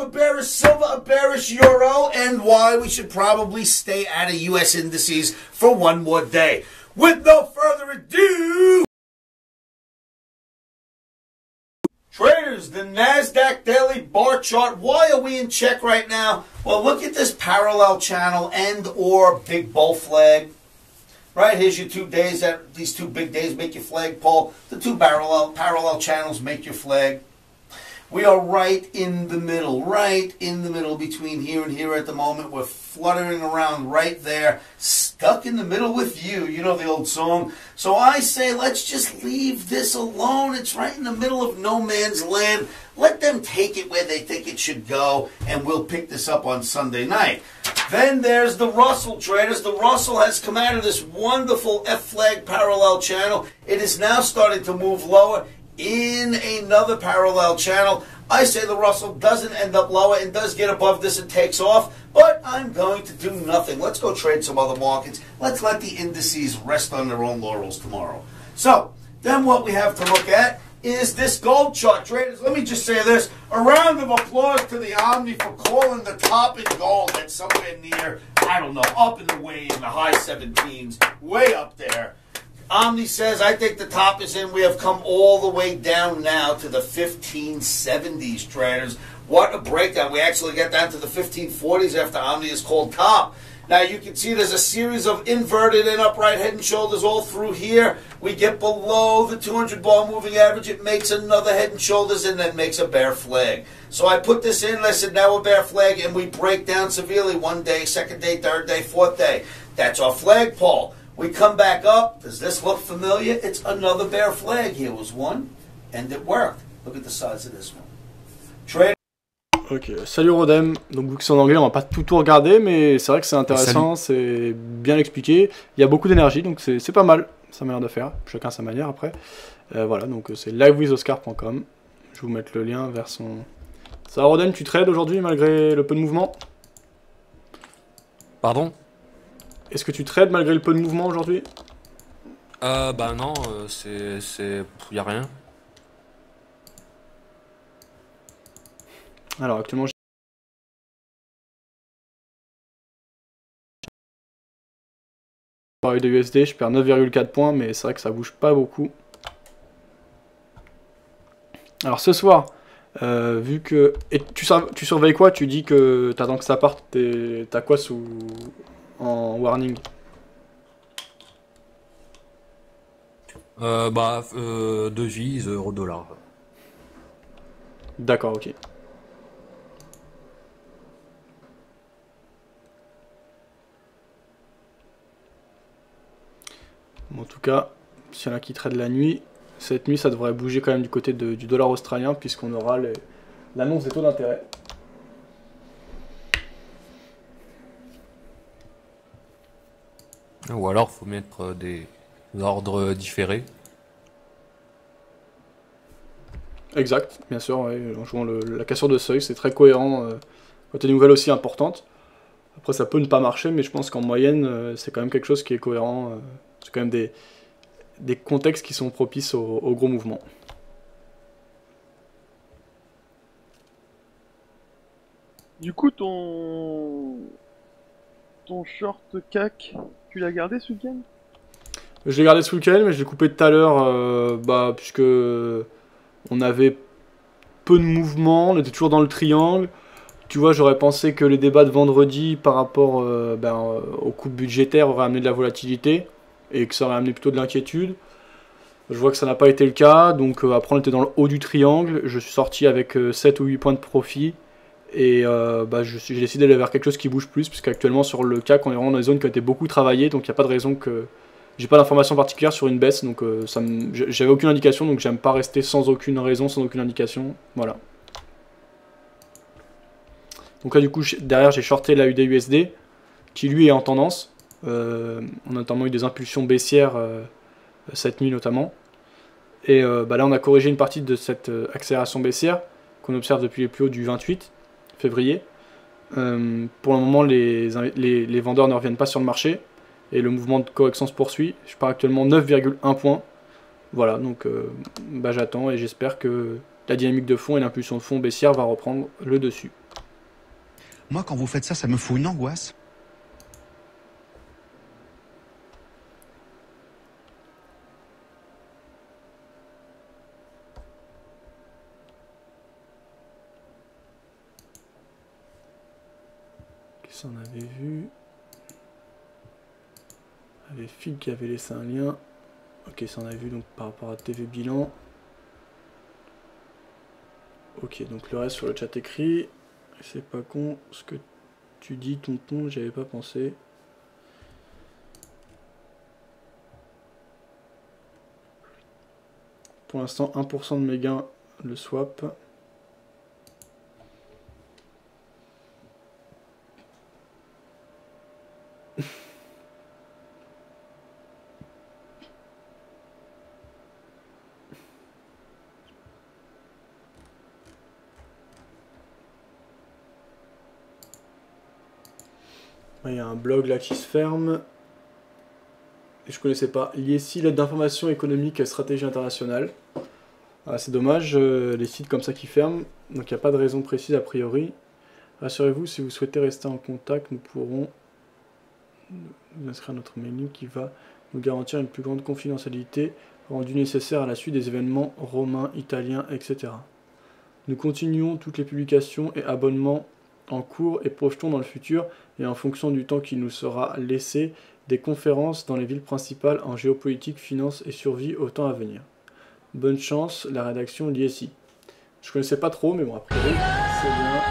a bearish silver, a bearish euro, and why we should probably stay out of U.S. indices for one more day. With no further ado, traders, the NASDAQ daily bar chart. Why are we in check right now? Well, look at this parallel channel and or big bull flag. Right, here's your 2 days. These two big days make your flag pole. The two parallel channels make your flag. We are right in the middle between here and here at the moment. We're fluttering around right there, stuck in the middle with you. You know the old song. So I say, let's just leave this alone. It's right in the middle of no man's land. Let them take it where they think it should go, and we'll pick this up on Sunday night. Then there's the Russell, traders. The Russell has come out of this wonderful F-flag parallel channel. It is now starting to move lower in another parallel channel. I say the Russell doesn't end up lower and does get above this and takes off, but I'm going to do nothing. Let's go trade some other markets. Let's let the indices rest on their own laurels tomorrow. So, then what we have to look at is this gold chart, traders. Let me just say this. A round of applause to the Omni for calling the top in gold at somewhere near, I don't know, up in the high 17s, way up there. Omni says, I think the top is in. We have come all the way down now to the 1570s, traders. What a breakdown. We actually get down to the 1540s after Omni is called top. Now you can see there's a series of inverted and upright head and shoulders all through here. We get below the 200 bar moving average. It makes another head and shoulders and then makes a bear flag. So I put this in and I said, now a bear flag, and we break down severely one day, second day, third day, fourth day. That's our flagpole. We come back up. Does this look familiar? It's another bear flag. Here was one, and it worked. Look at the size of this one. Trade. Ok, salut Rodem. Donc vu que c'est en anglais, on va pas tout regarder, mais c'est vrai que c'est intéressant, c'est bien expliqué. Il y a beaucoup d'énergie, donc c'est pas mal. Ça m'a l'air de faire. Chacun sa manière après. Voilà, donc c'est livewithoscar.com. Je vais vous mettre le lien vers son. Ça va Rodem, tu trades aujourd'hui malgré le peu de mouvement? Pardon? Est-ce que tu trades malgré le peu de mouvement aujourd'hui? Bah non, y a rien. Alors actuellement, de USD, je perds 9,4 points, mais c'est vrai que ça bouge pas beaucoup. Alors ce soir, vu que... Et tu surveilles quoi? Tu dis que t'attends que ça parte, t'as quoi en warning? Devise, euro-dollar. D'accord, ok. En tout cas, s'il y en a qui trade la nuit, cette nuit ça devrait bouger quand même du côté du dollar australien, puisqu'on aura l'annonce des taux d'intérêt. Ou alors faut mettre des ordres différés. Exact, bien sûr, ouais, en jouant la cassure de seuil, c'est très cohérent quand il y a des nouvelles aussi importantes. Après ça peut ne pas marcher, mais je pense qu'en moyenne c'est quand même quelque chose qui est cohérent. C'est quand même des contextes qui sont propices aux gros mouvements. Du coup, ton short CAC, tu l'as gardé ce week-end? Je l'ai gardé ce week-end, mais je l'ai coupé tout à l'heure, puisque on avait peu de mouvements, on était toujours dans le triangle. Tu vois, j'aurais pensé que les débats de vendredi par rapport aux coupes budgétaires auraient amené de la volatilité et que ça aurait amené plutôt de l'inquiétude. Je vois que ça n'a pas été le cas, donc après on était dans le haut du triangle, je suis sorti avec 7 ou 8 points de profit, et j'ai décidé d'aller vers quelque chose qui bouge plus, puisqu'actuellement sur le CAC on est vraiment dans des zones qui ont été beaucoup travaillées, donc il n'y a pas de raison que... J'ai pas d'information particulière sur une baisse, donc j'avais aucune indication, donc j'aime pas rester sans aucune raison, sans aucune indication, voilà. Donc là du coup derrière j'ai shorté la UD/USD, qui lui est en tendance. On a notamment eu des impulsions baissières cette nuit notamment. Et là on a corrigé une partie de cette accélération baissière qu'on observe depuis les plus hauts du 28 février. Pour le moment les vendeurs ne reviennent pas sur le marché et le mouvement de correction se poursuit. Je pars actuellement 9,1 points. Voilà, donc j'attends et j'espère que la dynamique de fond et l'impulsion de fond baissière va reprendre le dessus. Moi, quand vous faites ça, ça me fout une angoisse. Qu'est-ce qu'on avait vu? Il y avait Phil qui avait laissé un lien. Ok, ça on a vu donc par rapport à TV Bilan. Ok, donc le reste sur le chat écrit. C'est pas con ce que tu dis, tonton, j'y avais pas pensé. Pour l'instant, 1% de mes gains, le swap. Il y a un blog là qui se ferme. Et je connaissais pas. L'ISI, l'aide d'information économique et stratégie internationale. Ah, c'est dommage, les sites comme ça qui ferment. Donc il n'y a pas de raison précise a priori. Rassurez-vous, si vous souhaitez rester en contact, nous pourrons nous inscrire à notre mailing qui va nous garantir une plus grande confidentialité rendue nécessaire à la suite des événements romains, italiens, etc. Nous continuons toutes les publications et abonnements en cours et projetons dans le futur, et en fonction du temps qui nous sera laissé, des conférences dans les villes principales en géopolitique, finance et survie au temps à venir. Bonne chance, la rédaction l'ISI. Je connaissais pas trop, mais bon, a priori, c'est bien.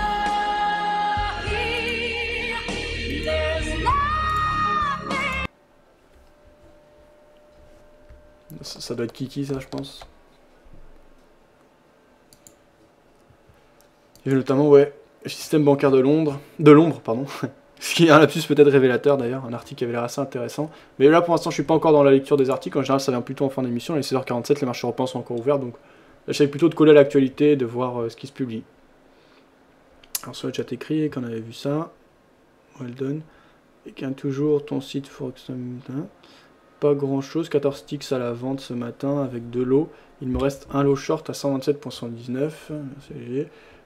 Ça doit être Kiki, ça, je pense. Et notamment, ouais, système bancaire de Londres, pardon. Ce qui est un lapsus peut-être révélateur d'ailleurs, un article qui avait l'air assez intéressant. Mais là pour l'instant je suis pas encore dans la lecture des articles, en général ça vient plutôt en fin d'émission, les 16h47 les marchés européens sont encore ouverts, donc j'essaie plutôt de coller à l'actualité, de voir ce qui se publie. Alors sur le chat écrit, qu'on avait vu ça, well done, et qu'il y a toujours ton site Forex, pas grand chose, 14 ticks à la vente ce matin avec de l'eau, il me reste un lot short à 127,119,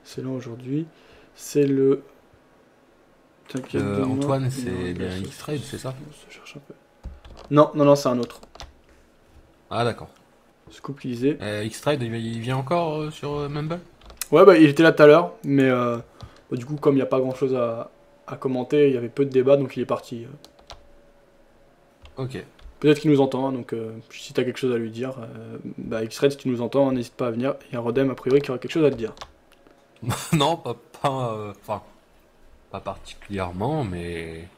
c'est là aujourd'hui, c'est le... Antoine, c'est bien X-Trade, c'est ça? Non, non, non, c'est un autre. Ah d'accord. Scoop lisé. X-Trade, il vient encore sur Mumble? Ouais, bah il était là tout à l'heure, mais bah, du coup, comme il n'y a pas grand chose à commenter, il y avait peu de débat, donc il est parti. Ok. Peut-être qu'il nous entend, hein, donc si t'as quelque chose à lui dire, bah X-Trade, si tu nous entends, n'hésite pas à venir. Il y a Rodem, a priori, qui aura quelque chose à te dire. Non, enfin, pas particulièrement, mais...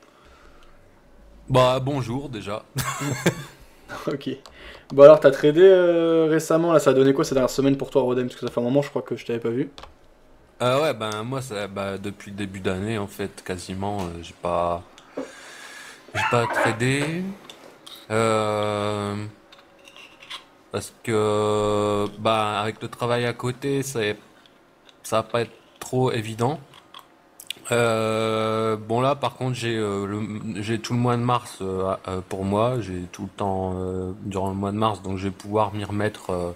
Bah, bonjour, déjà. Ok. Bon alors, t'as tradé récemment, là, ça a donné quoi ces dernières semaines pour toi, Rodem? Parce que ça fait un moment, je crois que je t'avais pas vu. Ouais, ben, moi, depuis le début d'année, en fait, quasiment, j'ai pas tradé. Parce que, bah, avec le travail à côté, ça va pas être trop évident. Bon là par contre j'ai tout le mois de mars pour moi, j'ai tout le temps durant le mois de mars, donc je vais pouvoir m'y remettre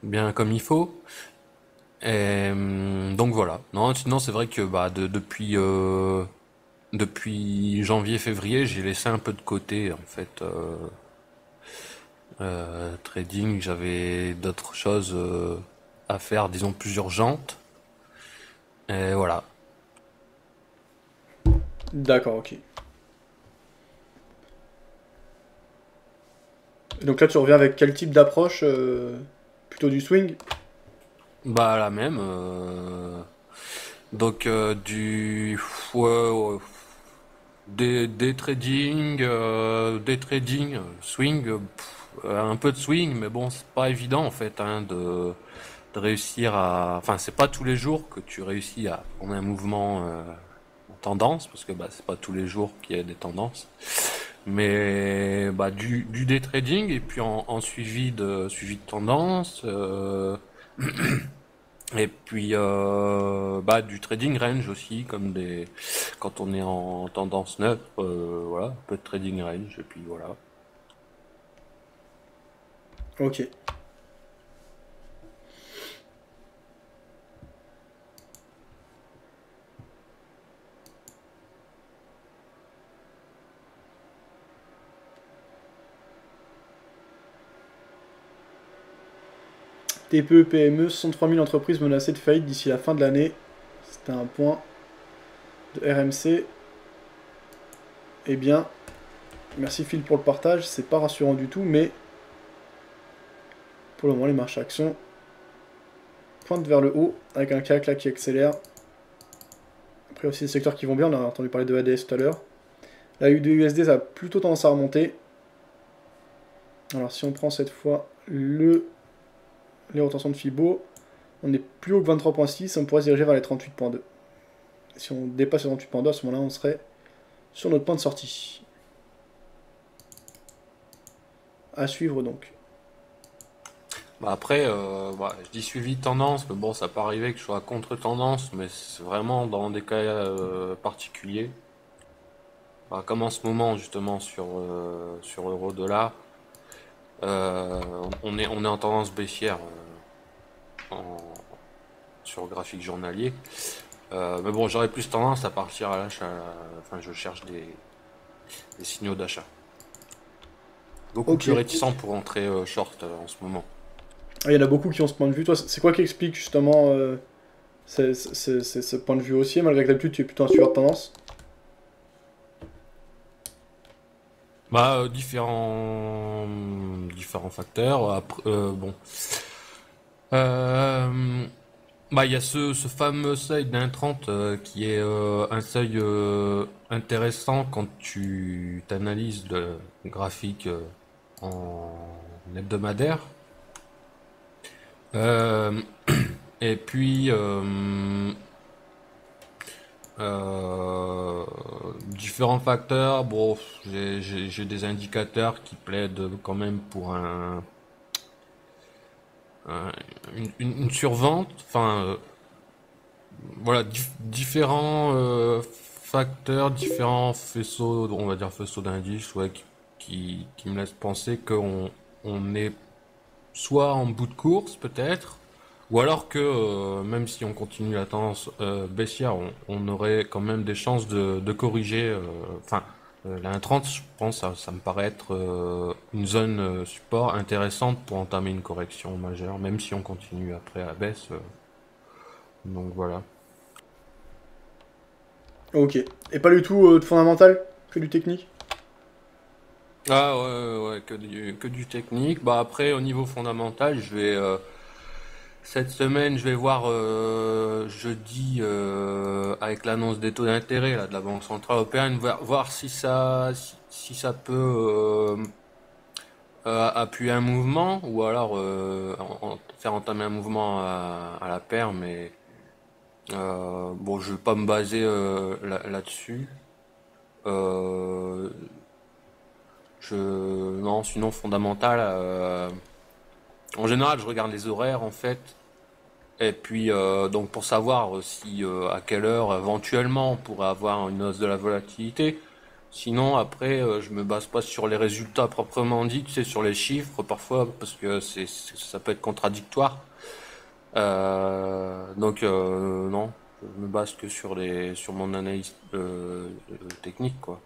bien comme il faut. Et donc voilà. Non, sinon c'est vrai que bah depuis janvier-février j'ai laissé un peu de côté en fait trading, j'avais d'autres choses à faire, disons plus urgentes. Et voilà. D'accord, ok. Et donc là, tu reviens avec quel type d'approche plutôt du swing? Bah la même. Donc ouais, ouais, des trading, swing, un peu de swing, mais bon, c'est pas évident en fait hein, de réussir à. Enfin, c'est pas tous les jours que tu réussis à prendre un mouvement en tendance, parce que bah c'est pas tous les jours qu'il y a des tendances. Mais bah du day trading et puis en suivi de tendance. Et puis bah du trading range aussi, comme des quand on est en tendance neutre, voilà, un peu de trading range et puis voilà. Ok. TPE, PME, 63 000 entreprises menacées de faillite d'ici la fin de l'année. C'était un point de RMC. Eh bien, merci Phil pour le partage. C'est pas rassurant du tout, mais pour le moment, les marchés actions pointent vers le haut avec un CAC là qui accélère. Après aussi des secteurs qui vont bien. On a entendu parler de ADS tout à l'heure. La USD, ça a plutôt tendance à remonter. Alors si on prend cette fois les retentions de Fibo, on est plus haut que 23.6, on pourrait se diriger vers les 38.2. Si on dépasse les 38.2, à ce moment-là, on serait sur notre point de sortie. À suivre donc. Bah après, je dis suivi de tendance, mais bon, ça peut arriver que je sois contre-tendance, mais c'est vraiment dans des cas particuliers. Bah, comme en ce moment, justement, sur euro-dollar, on est en tendance baissière sur le graphique journalier. Mais bon, j'aurais plus tendance à partir à l'achat. Enfin, je cherche des signaux d'achat. Beaucoup plus réticents pour entrer short en ce moment. Ah, il y en a beaucoup qui ont ce point de vue. Toi, c'est quoi qui explique justement ce point de vue haussier, malgré que d'habitude tu es plutôt un suiveur de tendance? Bah, différents facteurs. Après, bah, il y a ce fameux seuil d'1,30 qui est un seuil intéressant quand tu t'analyses le graphique en hebdomadaire. Et puis différents facteurs. Bon, j'ai des indicateurs qui plaident quand même pour une survente. Enfin, voilà, différents facteurs, différents faisceaux, on va dire faisceaux d'indices, ouais, qui me laissent penser qu'on est soit en bout de course peut-être, ou alors que même si on continue la tendance baissière, on aurait quand même des chances de corriger. La 1,30, je pense, ça me paraît être une zone support intéressante pour entamer une correction majeure, même si on continue après à la baisse. Donc voilà. Ok. Et pas du tout de fondamental, que du technique? Ah ouais, que du technique. Bah après, au niveau fondamental, je vais cette semaine, je vais voir jeudi avec l'annonce des taux d'intérêt là de la Banque Centrale Européenne, voir si ça peut appuyer un mouvement ou alors faire entamer un mouvement à la paire, mais bon, je vais pas me baser là-dessus. Non, sinon fondamental. En général, je regarde les horaires en fait, et puis donc pour savoir si à quelle heure éventuellement on pourrait avoir une hausse de la volatilité. Sinon après, je me base pas sur les résultats proprement dit, tu sais, sur les chiffres parfois parce que ça peut être contradictoire. Donc non, je me base que sur mon analyse technique quoi.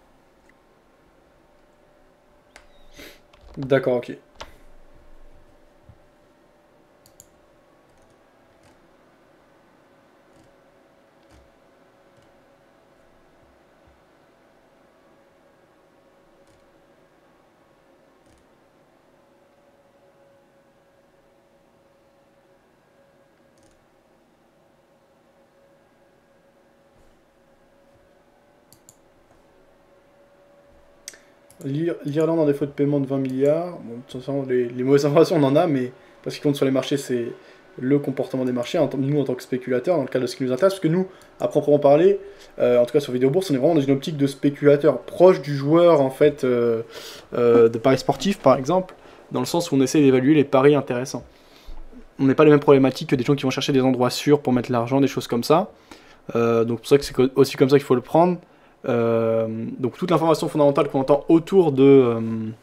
D'accord, ok. L'Irlande en défaut de paiement de 20 milliards. Bon, de toute façon, les mauvaises informations, on en a, mais parce qu'ils comptent sur les marchés, c'est le comportement des marchés. Nous, en tant que spéculateurs, dans le cas de ce qui nous intéresse, parce que nous, à proprement parler, en tout cas sur Vidéo Bourse, on est vraiment dans une optique de spéculateur proche du joueur, en fait, de paris sportifs, par exemple, dans le sens où on essaie d'évaluer les paris intéressants. On n'est pas les mêmes problématiques que des gens qui vont chercher des endroits sûrs pour mettre l'argent, des choses comme ça. Donc, c'est pour ça que c'est aussi comme ça qu'il faut le prendre. Donc toute l'information fondamentale qu'on entend autour de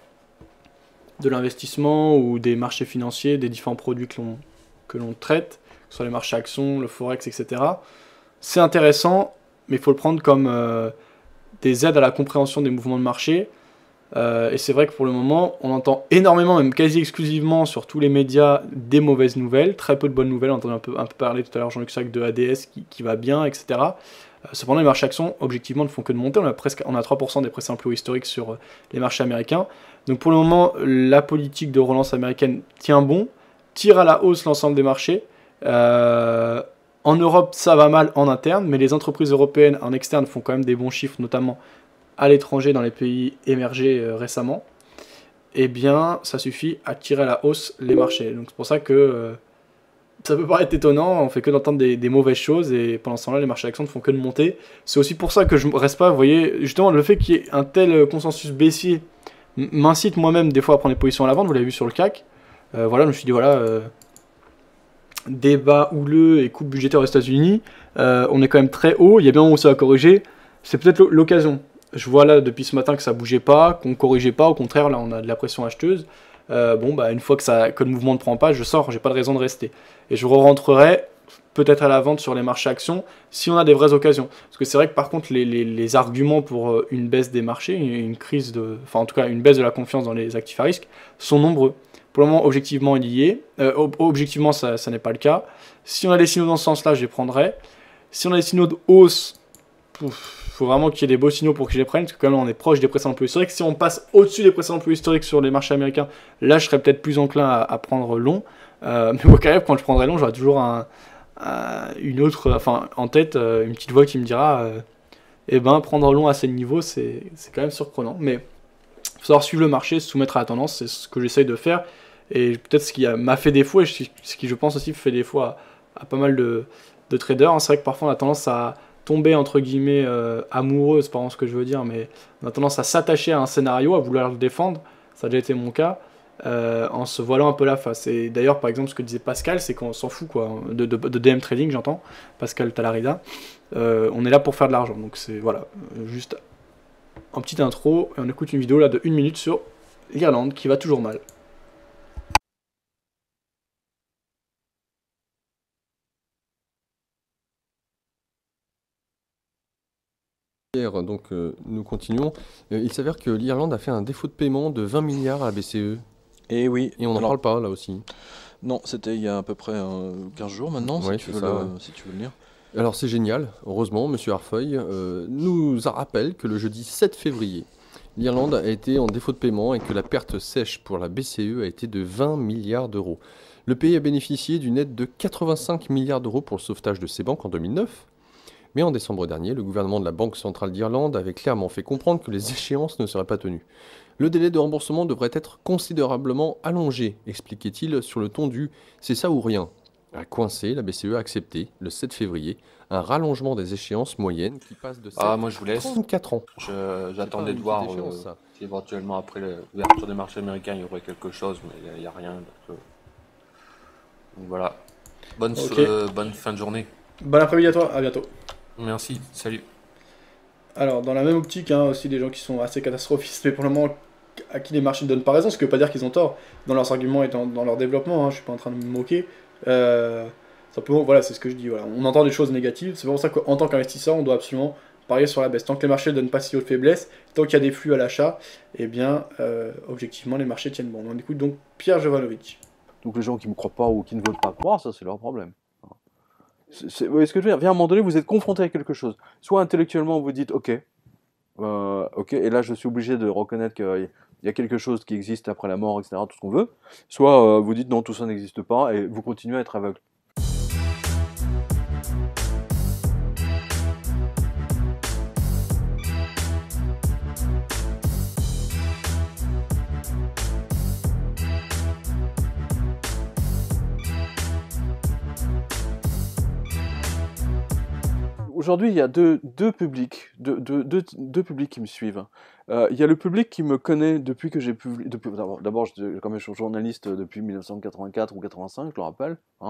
l'investissement ou des marchés financiers, des différents produits que l'on traite, que ce soit les marchés actions, le forex, etc. C'est intéressant, mais il faut le prendre comme des aides à la compréhension des mouvements de marché. Et c'est vrai que pour le moment, on entend énormément, même quasi exclusivement sur tous les médias, des mauvaises nouvelles, très peu de bonnes nouvelles. On entend un peu parler tout à l'heure, Jean-Luc Sac, de ADS qui va bien, etc. Cependant, les marchés actions, objectivement, ne font que de monter. On a 3% des pré-simple plus haut historiques sur les marchés américains. Donc pour le moment, la politique de relance américaine tient bon, tire à la hausse l'ensemble des marchés. En Europe, ça va mal en interne, mais les entreprises européennes en externe font quand même des bons chiffres, notamment à l'étranger, dans les pays émergés récemment. Eh bien, ça suffit à tirer à la hausse les marchés. Donc c'est pour ça que ça peut paraître étonnant, on fait que d'entendre des mauvaises choses, et pendant ce temps-là, les marchés actions ne font que de monter. C'est aussi pour ça que je ne reste pas, vous voyez, justement, le fait qu'il y ait un tel consensus baissier m'incite moi-même des fois à prendre des positions à la vente, vous l'avez vu sur le CAC. Voilà, je me suis dit, voilà, débat houleux et coupe budgétaire aux États-Unis, on est quand même très haut, il y a bien un moment où ça va corriger, c'est peut-être l'occasion. Je vois là depuis ce matin que ça bougeait pas, qu'on corrigeait pas, au contraire, là on a de la pression acheteuse. Une fois que le mouvement ne prend pas, je sors, j'ai pas de raison de rester. Et je re-rentrerai peut-être à la vente sur les marchés actions si on a des vraies occasions. Parce que c'est vrai que par contre, les arguments pour une baisse des marchés, une crise enfin en tout cas une baisse de la confiance dans les actifs à risque, sont nombreux. Pour le moment, objectivement, il y est. Objectivement, ça n'est pas le cas. Si on a des signaux dans ce sens-là, je les prendrai. Si on a des signaux de hausse, il faut vraiment qu'il y ait des beaux signaux pour que je les prenne, parce que quand même on est proche des précédents plus historiques. Si on passe au-dessus des précédents plus historiques sur les marchés américains, là je serais peut-être plus enclin à prendre long. Mais au cas quand je prendrai long, j'aurai toujours une autre, enfin en tête, une petite voix qui me dira prendre long à ces niveaux, c'est quand même surprenant. Mais il faut savoir suivre le marché, se soumettre à la tendance, c'est ce que j'essaye de faire. Et peut-être ce qui m'a fait défaut, et ce qui je pense aussi fait défaut à pas mal de traders. C'est vrai que parfois on a tendance à tomber entre guillemets amoureux, c'est pas ce que je veux dire, mais on a tendance à s'attacher à un scénario, à vouloir le défendre, ça a déjà été mon cas, en se voilant un peu la face. Et d'ailleurs, par exemple, ce que disait Pascal, c'est qu'on s'en fout quoi, de DM Trading, j'entends, Pascal Talarida, on est là pour faire de l'argent, donc c'est voilà, juste un petit intro, et on écoute une vidéo là de 1 minute sur l'Irlande qui va toujours mal. Donc nous continuons. Il s'avère que l'Irlande a fait un défaut de paiement de 20 milliards à la BCE. Et oui. Et on n'en parle pas là aussi. Non, c'était il y a à peu près 15 jours maintenant, Ouais, si tu veux le lire. Alors c'est génial, heureusement, Monsieur Harfeuil nous rappelle que le jeudi 7 février, l'Irlande a été en défaut de paiement et que la perte sèche pour la BCE a été de 20 milliards d'euros. Le pays a bénéficié d'une aide de 85 milliards d'euros pour le sauvetage de ses banques en 2009. Mais en décembre dernier, le gouvernement de la Banque centrale d'Irlande avait clairement fait comprendre que les échéances ne seraient pas tenues. Le délai de remboursement devrait être considérablement allongé, expliquait-il sur le ton du « c'est ça ou rien ». À coincer, la BCE a accepté, le 7 février, un rallongement des échéances moyennes qui passe de 7 moi je vous laisse. 34 ans. J'attendais de voir si éventuellement après l'ouverture des marchés américains il y aurait quelque chose, mais il n'y a rien. Donc voilà. Bonne fin de journée. Bon après-midi à toi, à bientôt. Merci, salut. Alors, dans la même optique, aussi des gens qui sont assez catastrophistes, mais pour le moment, à qui les marchés ne donnent pas raison, ce qui ne veut pas dire qu'ils ont tort dans leurs arguments et dans leur développement, je suis pas en train de me moquer. Simplement, voilà, c'est ce que je dis. Voilà. On entend des choses négatives, c'est pour ça qu'en tant qu'investisseur, on doit absolument parier sur la baisse. Tant que les marchés ne donnent pas signaux de faiblesse, tant qu'il y a des flux à l'achat, eh bien, objectivement, les marchés tiennent bon. On écoute donc Pierre Jovanovic. Donc les gens qui ne me croient pas ou qui ne veulent pas croire, ça c'est leur problème. Vous voyez ce que je veux dire ? À un moment donné, vous êtes confronté à quelque chose. Soit intellectuellement, vous dites ok, et là je suis obligé de reconnaître qu'il y a quelque chose qui existe après la mort, etc., tout ce qu'on veut. Soit vous dites non, tout ça n'existe pas, et vous continuez à être aveugle. Aujourd'hui, il y a deux publics qui me suivent. Il y a le public qui me connaît depuis que j'ai publié. D'abord, quand même, je suis journaliste depuis 1984 ou 85, je le rappelle. Il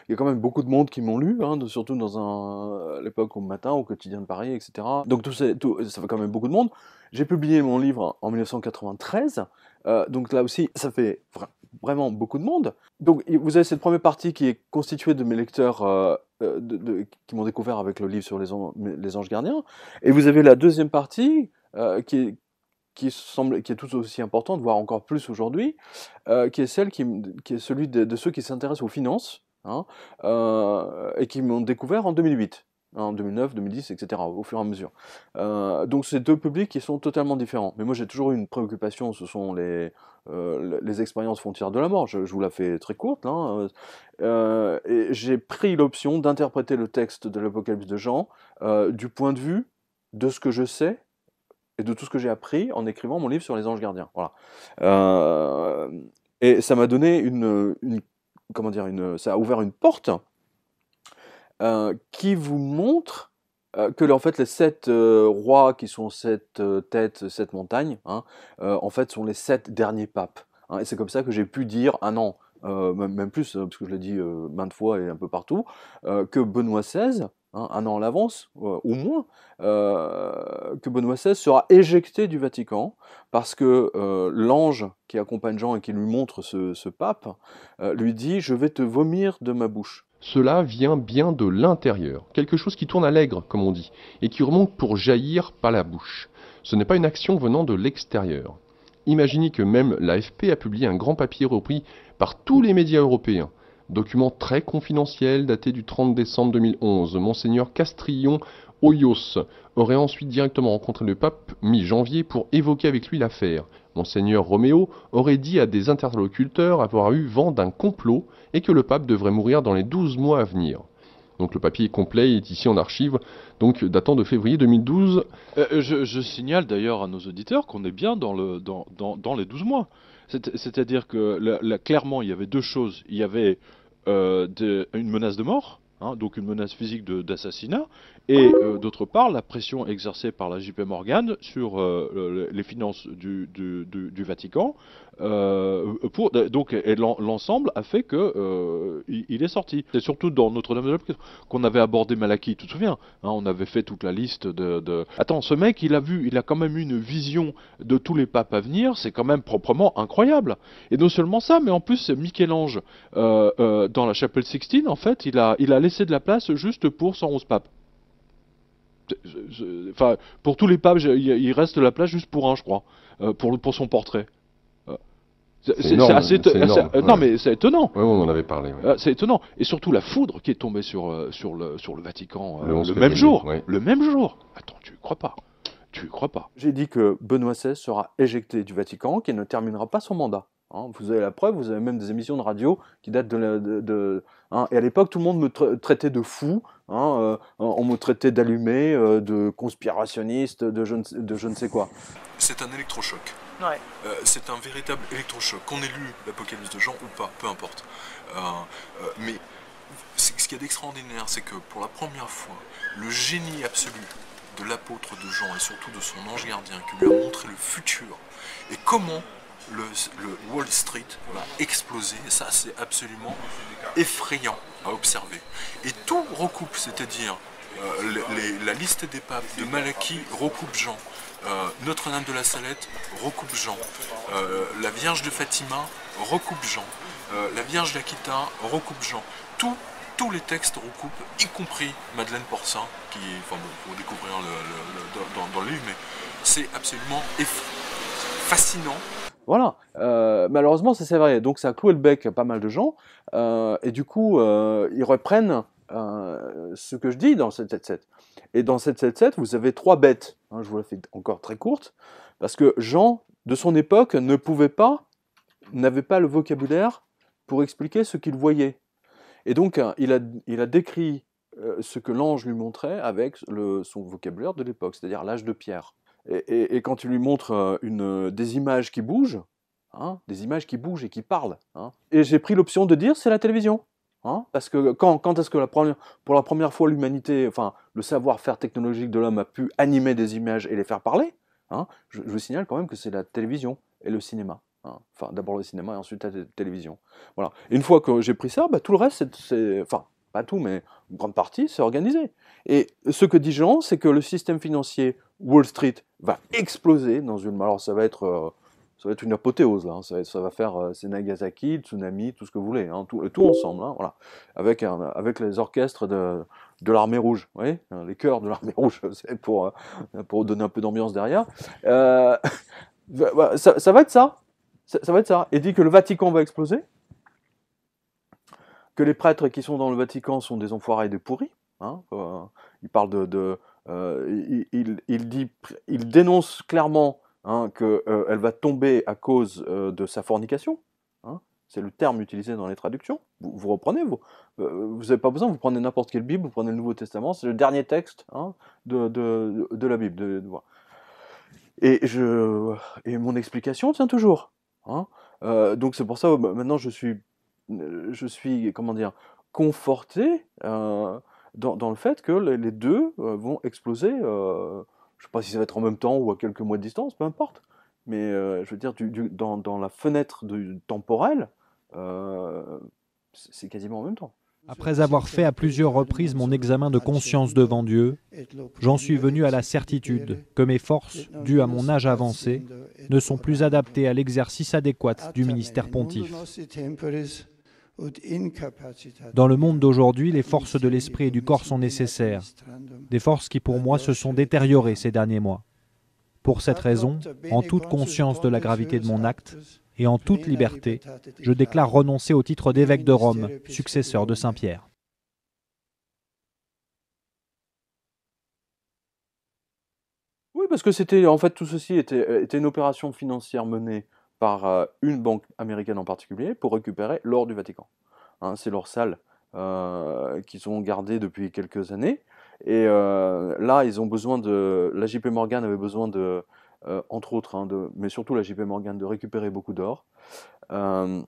y a quand même beaucoup de monde qui m'ont lu, surtout à l'époque au Matin, au Quotidien de Paris, etc. Donc ça fait quand même beaucoup de monde. J'ai publié mon livre en 1993, donc là aussi, ça fait vraiment beaucoup de monde. Donc vous avez cette première partie qui est constituée de mes lecteurs qui m'ont découvert avec le livre sur les anges gardiens, et vous avez la deuxième partie qui est qui est tout aussi importante, voire encore plus aujourd'hui, qui est qui est celui de ceux qui s'intéressent aux finances, hein, et qui m'ont découvert en 2008, hein, en 2009, 2010, etc., au fur et à mesure. Donc c'est deux publics qui sont totalement différents. Mais moi j'ai toujours eu une préoccupation, ce sont les expériences frontières de la mort. Je vous la fais très courte, hein, et j'ai pris l'option d'interpréter le texte de l'Apocalypse de Jean du point de vue de ce que je sais et de tout ce que j'ai appris en écrivant mon livre sur les anges gardiens. Voilà. Et ça m'a donné comment dire, ça a ouvert une porte qui vous montre que en fait les 7 rois qui sont 7 têtes, 7 montagnes, hein, en fait sont les 7 derniers papes. Hein, et c'est comme ça que j'ai pu dire, ah non, même plus, parce que je l'ai dit maintes fois et un peu partout, que Benoît XVI, hein, un an à l'avance, au moins, que Benoît XVI sera éjecté du Vatican, parce que l'ange qui accompagne Jean et qui lui montre ce pape, lui dit « Je vais te vomir de ma bouche ». Cela vient bien de l'intérieur, quelque chose qui tourne à l'aigre, comme on dit, et qui remonte pour jaillir par la bouche. Ce n'est pas une action venant de l'extérieur. Imaginez que même l'AFP a publié un grand papier repris par tous les médias européens. Document très confidentiel daté du 30 décembre 2011. Monseigneur Castrillon Hoyos aurait ensuite directement rencontré le pape mi-janvier pour évoquer avec lui l'affaire. Monseigneur Roméo aurait dit à des interlocuteurs avoir eu vent d'un complot et que le pape devrait mourir dans les 12 mois à venir. Donc le papier complet est ici en archive, donc datant de février 2012. Je signale d'ailleurs à nos auditeurs qu'on est bien dans les 12 mois. C'est-à-dire que clairement, il y avait deux choses. Il y avait une menace de mort, hein, donc une menace physique d'assassinat, et d'autre part, la pression exercée par la JP Morgan sur les finances du Vatican. Donc l'ensemble a fait que il est sorti. C'est surtout dans Notre-Dame-de-la-Paix qu'on avait abordé Malachie, tu te souviens, hein, on avait fait toute la liste de... Attends, ce mec, il a quand même eu une vision de tous les papes à venir, c'est quand même proprement incroyable. Et non seulement ça, mais en plus, Michel-Ange, dans la chapelle Sixtine, en fait, il a laissé de la place juste pour 111 papes. Enfin, pour tous les papes, il reste de la place juste pour un, je crois, pour son portrait. C'est énorme. Non, mais c'est étonnant. Ouais, on en avait parlé. Ouais. C'est étonnant. Et surtout la foudre qui est tombée sur le Vatican le même jour. Ouais. Le même jour. Attends, tu y crois pas. Tu y crois pas. J'ai dit que Benoît XVI sera éjecté du Vatican, qu'il ne terminera pas son mandat. Hein, vous avez la preuve, vous avez même des émissions de radio qui datent hein, et à l'époque, tout le monde me traitait de fou, hein, on me traitait d'allumé, de conspirationniste, de je ne sais quoi. C'est un électrochoc. Ouais. C'est un véritable électrochoc. Qu'on ait lu l'Apocalypse de Jean ou pas, peu importe. Mais ce qu'il y a d'extraordinaire, c'est que pour la première fois, le génie absolu de l'apôtre de Jean et surtout de son ange gardien qui lui a montré le futur et comment le Wall Street va exploser, et ça c'est absolument effrayant à observer. Et tout recoupe, c'est-à-dire la liste des papes de Malachie recoupe Jean, Notre-Dame de la Salette recoupe Jean, la Vierge de Fatima recoupe Jean, la Vierge d'Aquita recoupe Jean. Tous les textes recoupent, y compris Madeleine Porcin, qui, enfin bon, faut découvrir dans le livre, mais c'est absolument fascinant. Voilà, malheureusement c'est vrai, donc ça a cloué le bec à pas mal de gens, et du coup ils reprennent ce que je dis dans 777. Et dans 777, vous avez 3 bêtes, hein, je vous la fais encore très courte, parce que Jean, de son époque, n'avait pas le vocabulaire pour expliquer ce qu'il voyait. Et donc il a décrit ce que l'ange lui montrait avec son vocabulaire de l'époque, c'est-à-dire l'âge de pierre. Et quand tu lui montres des images qui bougent, hein, des images qui bougent et qui parlent, hein, et j'ai pris l'option de dire c'est la télévision, hein, parce que quand est-ce que pour la première fois l'humanité, enfin le savoir-faire technologique de l'homme a pu animer des images et les faire parler, hein, je vous signale quand même que c'est la télévision et le cinéma. Hein. Enfin d'abord le cinéma et ensuite la télévision. Voilà. Et une fois que j'ai pris ça, tout le reste enfin pas tout, mais une grande partie, c'est organisé. Et ce que dit Jean, c'est que le système financier Wall Street va exploser dans une... Alors ça va être une apothéose, là, hein. Ça va faire c'est Nagasaki, tsunami, tout ce que vous voulez, hein, tout ensemble, hein, voilà. Avec les orchestres de l'armée rouge, vous voyez, les cœurs de l'armée rouge, c'est pour donner un peu d'ambiance derrière. Ça va être ça. Ça va être ça. Et dit que le Vatican va exploser, que les prêtres qui sont dans le Vatican sont des enfoirés et des pourris. Hein, il parle il dénonce clairement hein, qu'elle va tomber à cause de sa fornication. Hein, c'est le terme utilisé dans les traductions. Vous reprenez, vous n'avez pas besoin, vous prenez n'importe quelle Bible, vous prenez le Nouveau Testament, c'est le dernier texte hein, de la Bible. Et mon explication tient toujours. Hein. Donc c'est pour ça maintenant je suis comment dire conforté dans le fait que les deux vont exploser. Je ne sais pas si ça va être en même temps ou à quelques mois de distance, peu importe. Mais je veux dire dans la fenêtre temporelle, c'est quasiment en même temps. Après avoir fait à plusieurs reprises mon examen de conscience devant Dieu, j'en suis venu à la certitude que mes forces, dues à mon âge avancé, ne sont plus adaptées à l'exercice adéquat du ministère pontife. Dans le monde d'aujourd'hui, les forces de l'esprit et du corps sont nécessaires, des forces qui pour moi se sont détériorées ces derniers mois. Pour cette raison, en toute conscience de la gravité de mon acte, et en toute liberté, je déclare renoncer au titre d'évêque de Rome, successeur de Saint-Pierre. Oui, parce que tout ceci était une opération financière menée par une banque américaine en particulier pour récupérer l'or du Vatican. Hein, c'est leurs salles qu'ils ont gardées depuis quelques années. Et là, ils ont besoin la JP Morgan avait besoin entre autres, mais surtout la JP Morgan, de récupérer beaucoup d'or. Il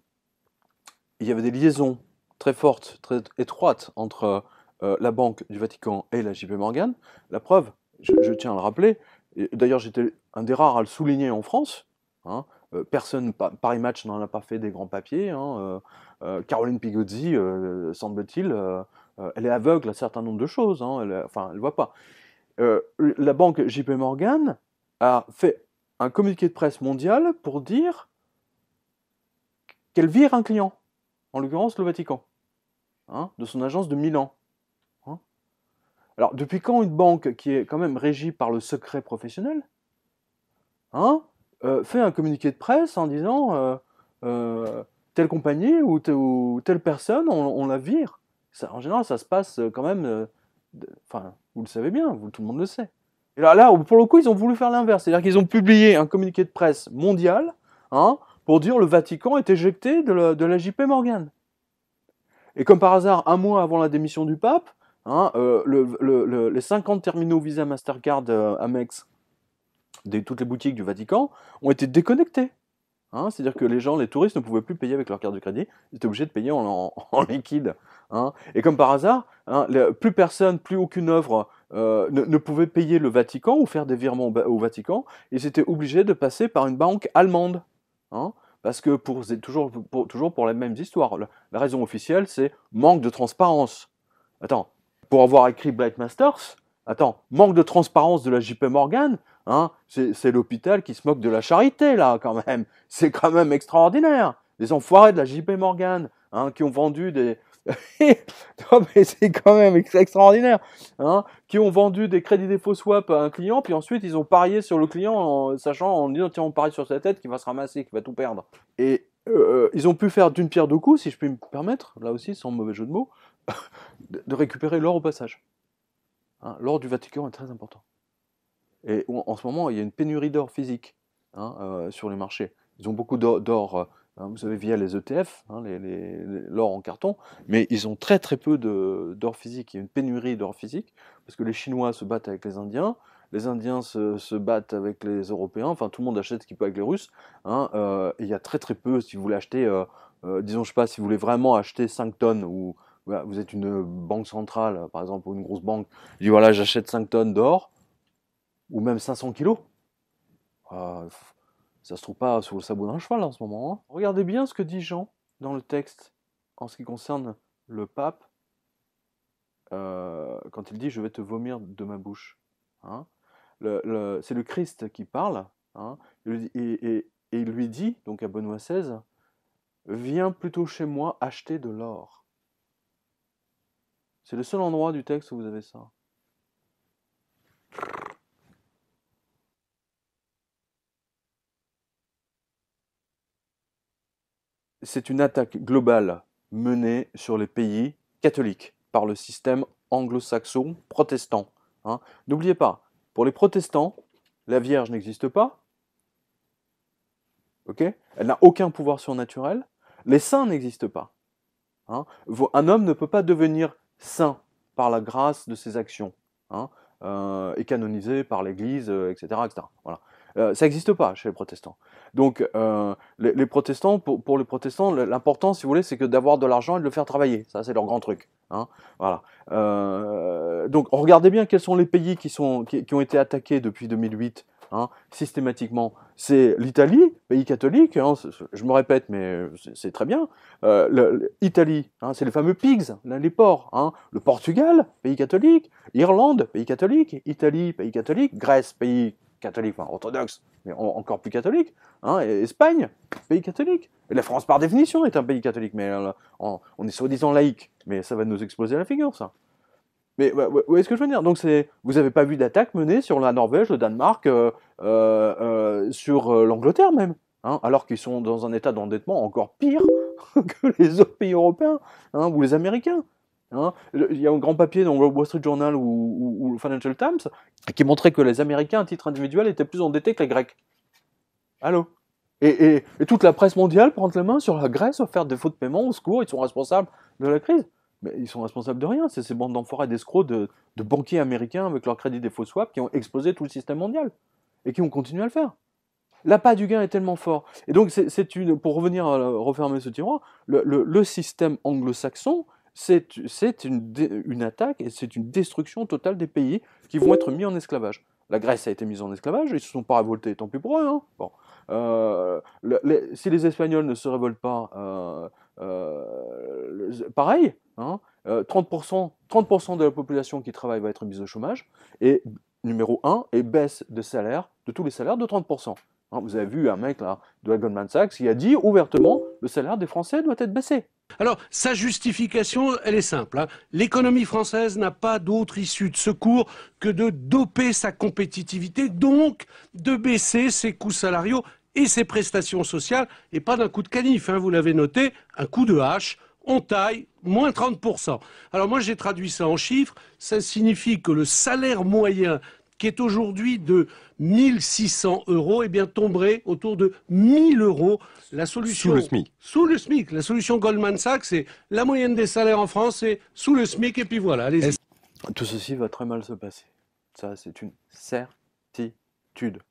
y avait des liaisons très fortes, très étroites entre la Banque du Vatican et la JP Morgan. La preuve, je tiens à le rappeler, d'ailleurs j'étais un des rares à le souligner en France, hein, personne, Paris Match n'en a pas fait des grands papiers, hein, Caroline Pigozzi, semble-t-il, elle est aveugle à un certain nombre de choses, hein, elle ne voit pas. La banque JP Morgan a fait un communiqué de presse mondial pour dire qu'elle vire un client, en l'occurrence le Vatican, hein, de son agence de Milan. Hein. Alors, depuis quand une banque qui est quand même régie par le secret professionnel hein, fait un communiqué de presse en disant telle compagnie ou telle personne, on la vire? En général, ça se passe quand même... Enfin, vous le savez bien, tout le monde le sait. Et là, pour le coup, ils ont voulu faire l'inverse. C'est-à-dire qu'ils ont publié un communiqué de presse mondial hein, pour dire le Vatican est éjecté de la JP Morgan. Et comme par hasard, un mois avant la démission du pape, hein, les 50 terminaux Visa Mastercard Amex toutes les boutiques du Vatican ont été déconnectés. Hein, c'est-à-dire que les touristes ne pouvaient plus payer avec leur carte de crédit, ils étaient obligés de payer en liquide. Hein. Et comme par hasard, hein, plus personne, plus aucune œuvre ne pouvait payer le Vatican ou faire des virements au Vatican, ils étaient obligés de passer par une banque allemande. Hein, parce que toujours pour les mêmes histoires. La raison officielle, c'est manque de transparence. Attends, pour avoir écrit Blight Masters, manque de transparence de la JP Morgan, hein, c'est l'hôpital qui se moque de la charité, là, quand même. C'est quand même extraordinaire. Les enfoirés de la JP Morgan, hein, qui ont vendu des... non, mais c'est quand même extraordinaire. Hein, qui ont vendu des crédits défaut swap à un client, puis ensuite, ils ont parié sur le client, en disant, tiens, on parie sur sa tête, qu'il va se ramasser, qu'il va tout perdre. Et ils ont pu faire d'une pierre deux coups, si je puis me permettre, là aussi, sans mauvais jeu de mots, de récupérer l'or au passage. Hein, l'or du Vatican est très important. Et en ce moment, il y a une pénurie d'or physique hein, sur les marchés. Ils ont beaucoup d'or, vous savez, via les ETF, hein, l'or en carton, mais ils ont très très peu d'or physique. Il y a une pénurie d'or physique, parce que les Chinois se battent avec les Indiens se battent avec les Européens, enfin tout le monde achète ce qu'il peut avec les Russes. Hein, et il y a très très peu, si vous voulez acheter, disons, je sais pas, si vous voulez vraiment acheter 5 tonnes, ou voilà, vous êtes une banque centrale, par exemple, ou une grosse banque, vous dites voilà, j'achète 5 tonnes d'or, ou même 500 kilos. Ça se trouve pas sur le sabot d'un cheval en ce moment. Hein. Regardez bien ce que dit Jean dans le texte en ce qui concerne le pape quand il dit je vais te vomir de ma bouche. Hein. C'est le Christ qui parle hein, et il lui dit donc à Benoît XVI viens plutôt chez moi acheter de l'or. C'est le seul endroit du texte où vous avez ça. C'est une attaque globale menée sur les pays catholiques par le système anglo-saxon protestant. Hein. N'oubliez pas, pour les protestants, la Vierge n'existe pas. Okay, elle n'a aucun pouvoir surnaturel. Les saints n'existent pas. Hein. Un homme ne peut pas devenir saint par la grâce de ses actions, hein, et canonisé par l'Église, etc., etc. Voilà. Ça n'existe pas chez les protestants. Donc, les protestants, pour les protestants, l'important, si vous voulez, c'est que d'avoir de l'argent et de le faire travailler. Ça, c'est leur grand truc. Hein. Voilà. Donc, regardez bien quels sont les pays qui ont été attaqués depuis 2008. Hein, systématiquement, c'est l'Italie, pays catholique, hein, je me répète, mais c'est très bien. L'Italie, hein, c'est les fameux pigs, là, les porcs. Hein. Le Portugal, pays catholique. Irlande, pays catholique. Italie, pays catholique. Grèce, pays catholique, enfin orthodoxe, mais encore plus catholique. Hein. Et Espagne, pays catholique. Et la France, par définition, est un pays catholique, mais on est soi-disant laïque. Mais ça va nous exploser la figure, ça. Mais vous voyez ce que je veux dire? Donc vous n'avez pas vu d'attaque menée sur la Norvège, le Danemark, sur l'Angleterre même, hein, alors qu'ils sont dans un état d'endettement encore pire que les autres pays européens, hein, ou les Américains. Hein. Il y a un grand papier dans le Wall Street Journal ou le Financial Times qui montrait que les Américains, à titre individuel, étaient plus endettés que les Grecs. Allô? Et toute la presse mondiale prend les mains sur la Grèce, va faire défaut de paiement, au secours, ils sont responsables de la crise. Mais ils sont responsables de rien, c'est ces bandes d'enfoirés d'escrocs de banquiers américains avec leur crédit défaut swap qui ont explosé tout le système mondial et qui ont continué à le faire. L'appât du gain est tellement fort. Et donc, pour revenir à refermer ce tiroir, le système anglo-saxon, c'est une attaque et c'est une destruction totale des pays qui vont être mis en esclavage. La Grèce a été mise en esclavage, ils ne se sont pas révoltés, tant pis pour eux. Hein. Bon. Si les Espagnols ne se révoltent pas, pareil, hein, 30% de la population qui travaille va être mise au chômage, et numéro 1, et baisse de salaire, de tous les salaires de 30%. Hein, vous avez vu un mec là, de la Goldman Sachs qui a dit ouvertement le salaire des Français doit être baissé. Alors, sa justification, elle est simple. Hein. L'économie française n'a pas d'autre issue de secours que de doper sa compétitivité, donc de baisser ses coûts salariaux et ses prestations sociales, et pas d'un coup de canif, hein, vous l'avez noté, un coup de hache, on taille, moins 30%. Alors moi j'ai traduit ça en chiffres, ça signifie que le salaire moyen, qui est aujourd'hui de 1600 €, eh bien tomberait autour de 1000 €. La solution, sous le SMIC. Sous le SMIC. La solution Goldman Sachs, c'est la moyenne des salaires en France, c'est sous le SMIC, et puis voilà, allez-y. Tout ceci va très mal se passer. Ça, c'est une certitude.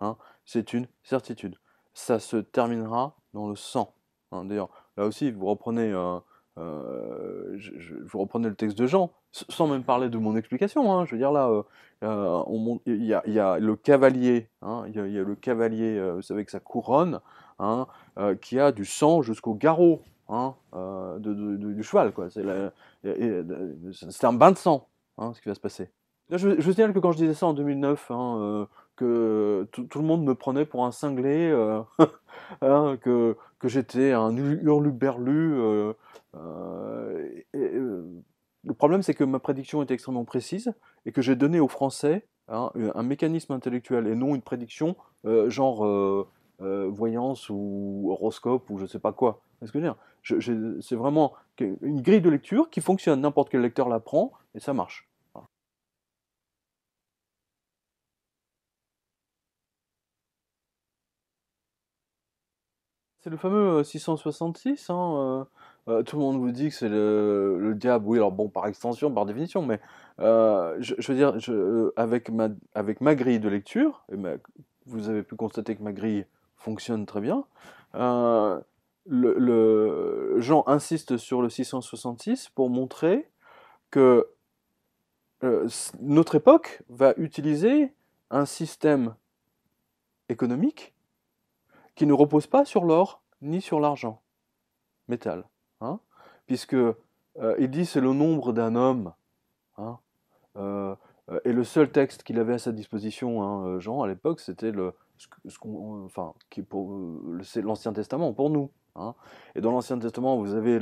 Hein. C'est une certitude. Ça se terminera dans le sang. Hein. D'ailleurs, là aussi, vous reprenez, vous reprenez le texte de Jean, sans même parler de mon explication. Hein. Je veux dire, là, il y a le cavalier, hein, il y a le cavalier, vous savez, avec sa couronne, hein, qui a du sang jusqu'au garrot, hein, du cheval. C'est un bain de sang, hein, ce qui va se passer. Là, je signale que quand je disais ça en 2009, hein, que tout le monde me prenait pour un cinglé, hein, que j'étais un hurluberlu. Le problème, c'est que ma prédiction était extrêmement précise et que j'ai donné aux Français, hein, un mécanisme intellectuel et non une prédiction genre voyance ou horoscope ou je sais pas quoi. C'est ce que je veux dire. C'est vraiment une grille de lecture qui fonctionne, n'importe quel lecteur la prend et ça marche. C'est le fameux 666, hein, tout le monde vous dit que c'est le diable, oui, alors bon, par extension, par définition, mais je veux dire, avec ma grille de lecture, vous avez pu constater que ma grille fonctionne très bien, Jean insiste sur le 666 pour montrer que notre époque va utiliser un système économique qui ne repose pas sur l'or ni sur l'argent, métal, hein, puisque il dit c'est le nombre d'un homme, hein, et le seul texte qu'il avait à sa disposition, hein, Jean, à l'époque, c'était c'est l'Ancien Testament pour nous, hein. Et dans l'Ancien Testament, vous avez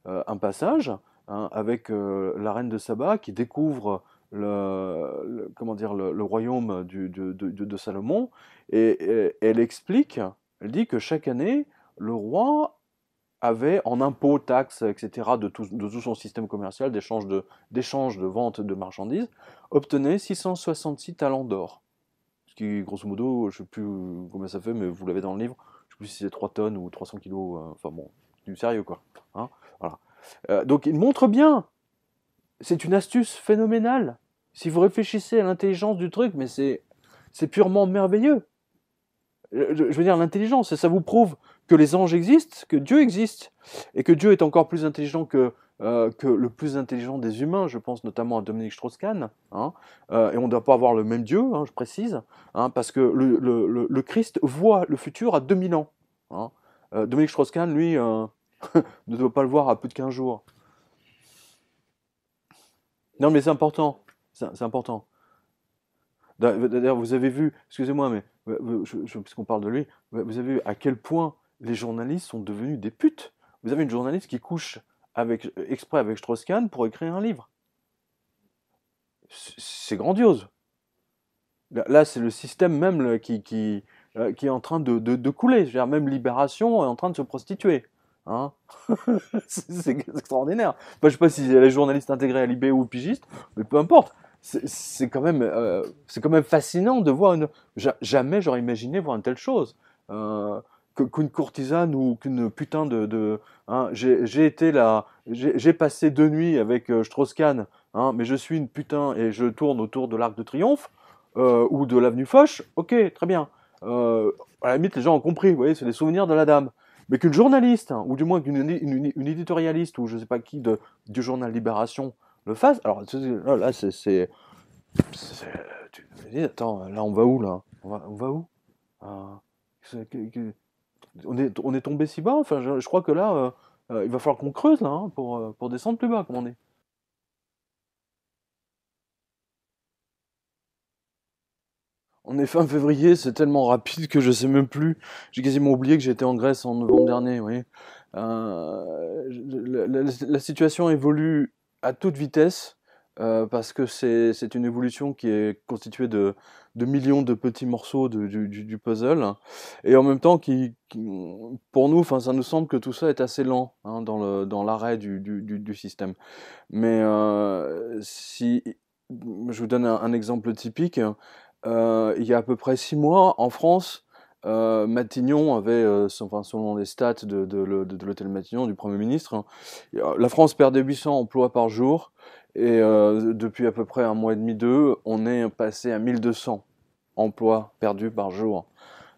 un passage, hein, avec la reine de Saba qui découvre comment dire, le royaume de Salomon, et elle explique, elle dit que chaque année, le roi avait en impôts, taxes, etc., de tout son système commercial, d'échange, de vente de marchandises, obtenait 666 talents d'or. Ce qui, grosso modo, je ne sais plus combien ça fait, mais vous l'avez dans le livre, je ne sais plus si c'est 3 tonnes ou 300 kilos, enfin bon, du sérieux quoi. Hein, voilà. Donc il montre bien, c'est une astuce phénoménale. Si vous réfléchissez à l'intelligence du truc, mais c'est purement merveilleux. Je veux dire, l'intelligence, et ça vous prouve que les anges existent, que Dieu existe, et que Dieu est encore plus intelligent que le plus intelligent des humains. Je pense notamment à Dominique Strauss-Kahn, hein, et on ne doit pas avoir le même Dieu, hein, je précise, hein, parce que le Christ voit le futur à 2000 ans. Hein. Dominique Strauss-Kahn, lui, ne doit pas le voir à plus de 15 jours. Non, mais c'est important, c'est important. D'ailleurs, vous avez vu, excusez-moi, mais puisqu'on parle de lui, vous avez vu à quel point les journalistes sont devenus des putes. Vous avez une journaliste qui couche exprès avec Strauss-Kahn pour écrire un livre. C'est grandiose. Là, c'est le système même qui est en train de couler. Je veux dire, même Libération est en train de se prostituer. Hein. C'est extraordinaire. Enfin, je ne sais pas si elle est journaliste intégrée à Libé ou pigiste, mais peu importe. C'est quand même fascinant de voir jamais j'aurais imaginé voir une telle chose. Qu'une courtisane ou qu'une putain hein, j'ai passé 2 nuits avec Strauss-Kahn, hein, mais je suis une putain et je tourne autour de l'Arc de Triomphe ou de l'avenue Foch. Ok, très bien. À la limite, les gens ont compris. Vous voyez, c'est les souvenirs de la dame. Mais qu'une journaliste, hein, ou du moins une éditorialiste, ou je sais pas qui du journal Libération le fasse, alors là, tu te dis, attends, là, on va où, là? On va où? On est tombé si bas? Enfin, je crois que là, il va falloir qu'on creuse, là, hein, pour descendre plus bas, comme on est. On est fin février, c'est tellement rapide que je sais même plus. J'ai quasiment oublié que j'étais en Grèce en novembre dernier, oui. La situation évolue à toute vitesse parce que c'est une évolution qui est constituée de millions de petits morceaux du puzzle, et en même temps pour nous, enfin, ça nous semble que tout ça est assez lent, hein, dans l'arrêt du système. Mais si je vous donne un exemple typique. Il y a à peu près 6 mois, en France, Matignon avait, selon les stats de l'hôtel Matignon, du Premier ministre, hein, la France perdait 800 emplois par jour, et depuis à peu près 1 mois et demi, 2, on est passé à 1200 emplois perdus par jour.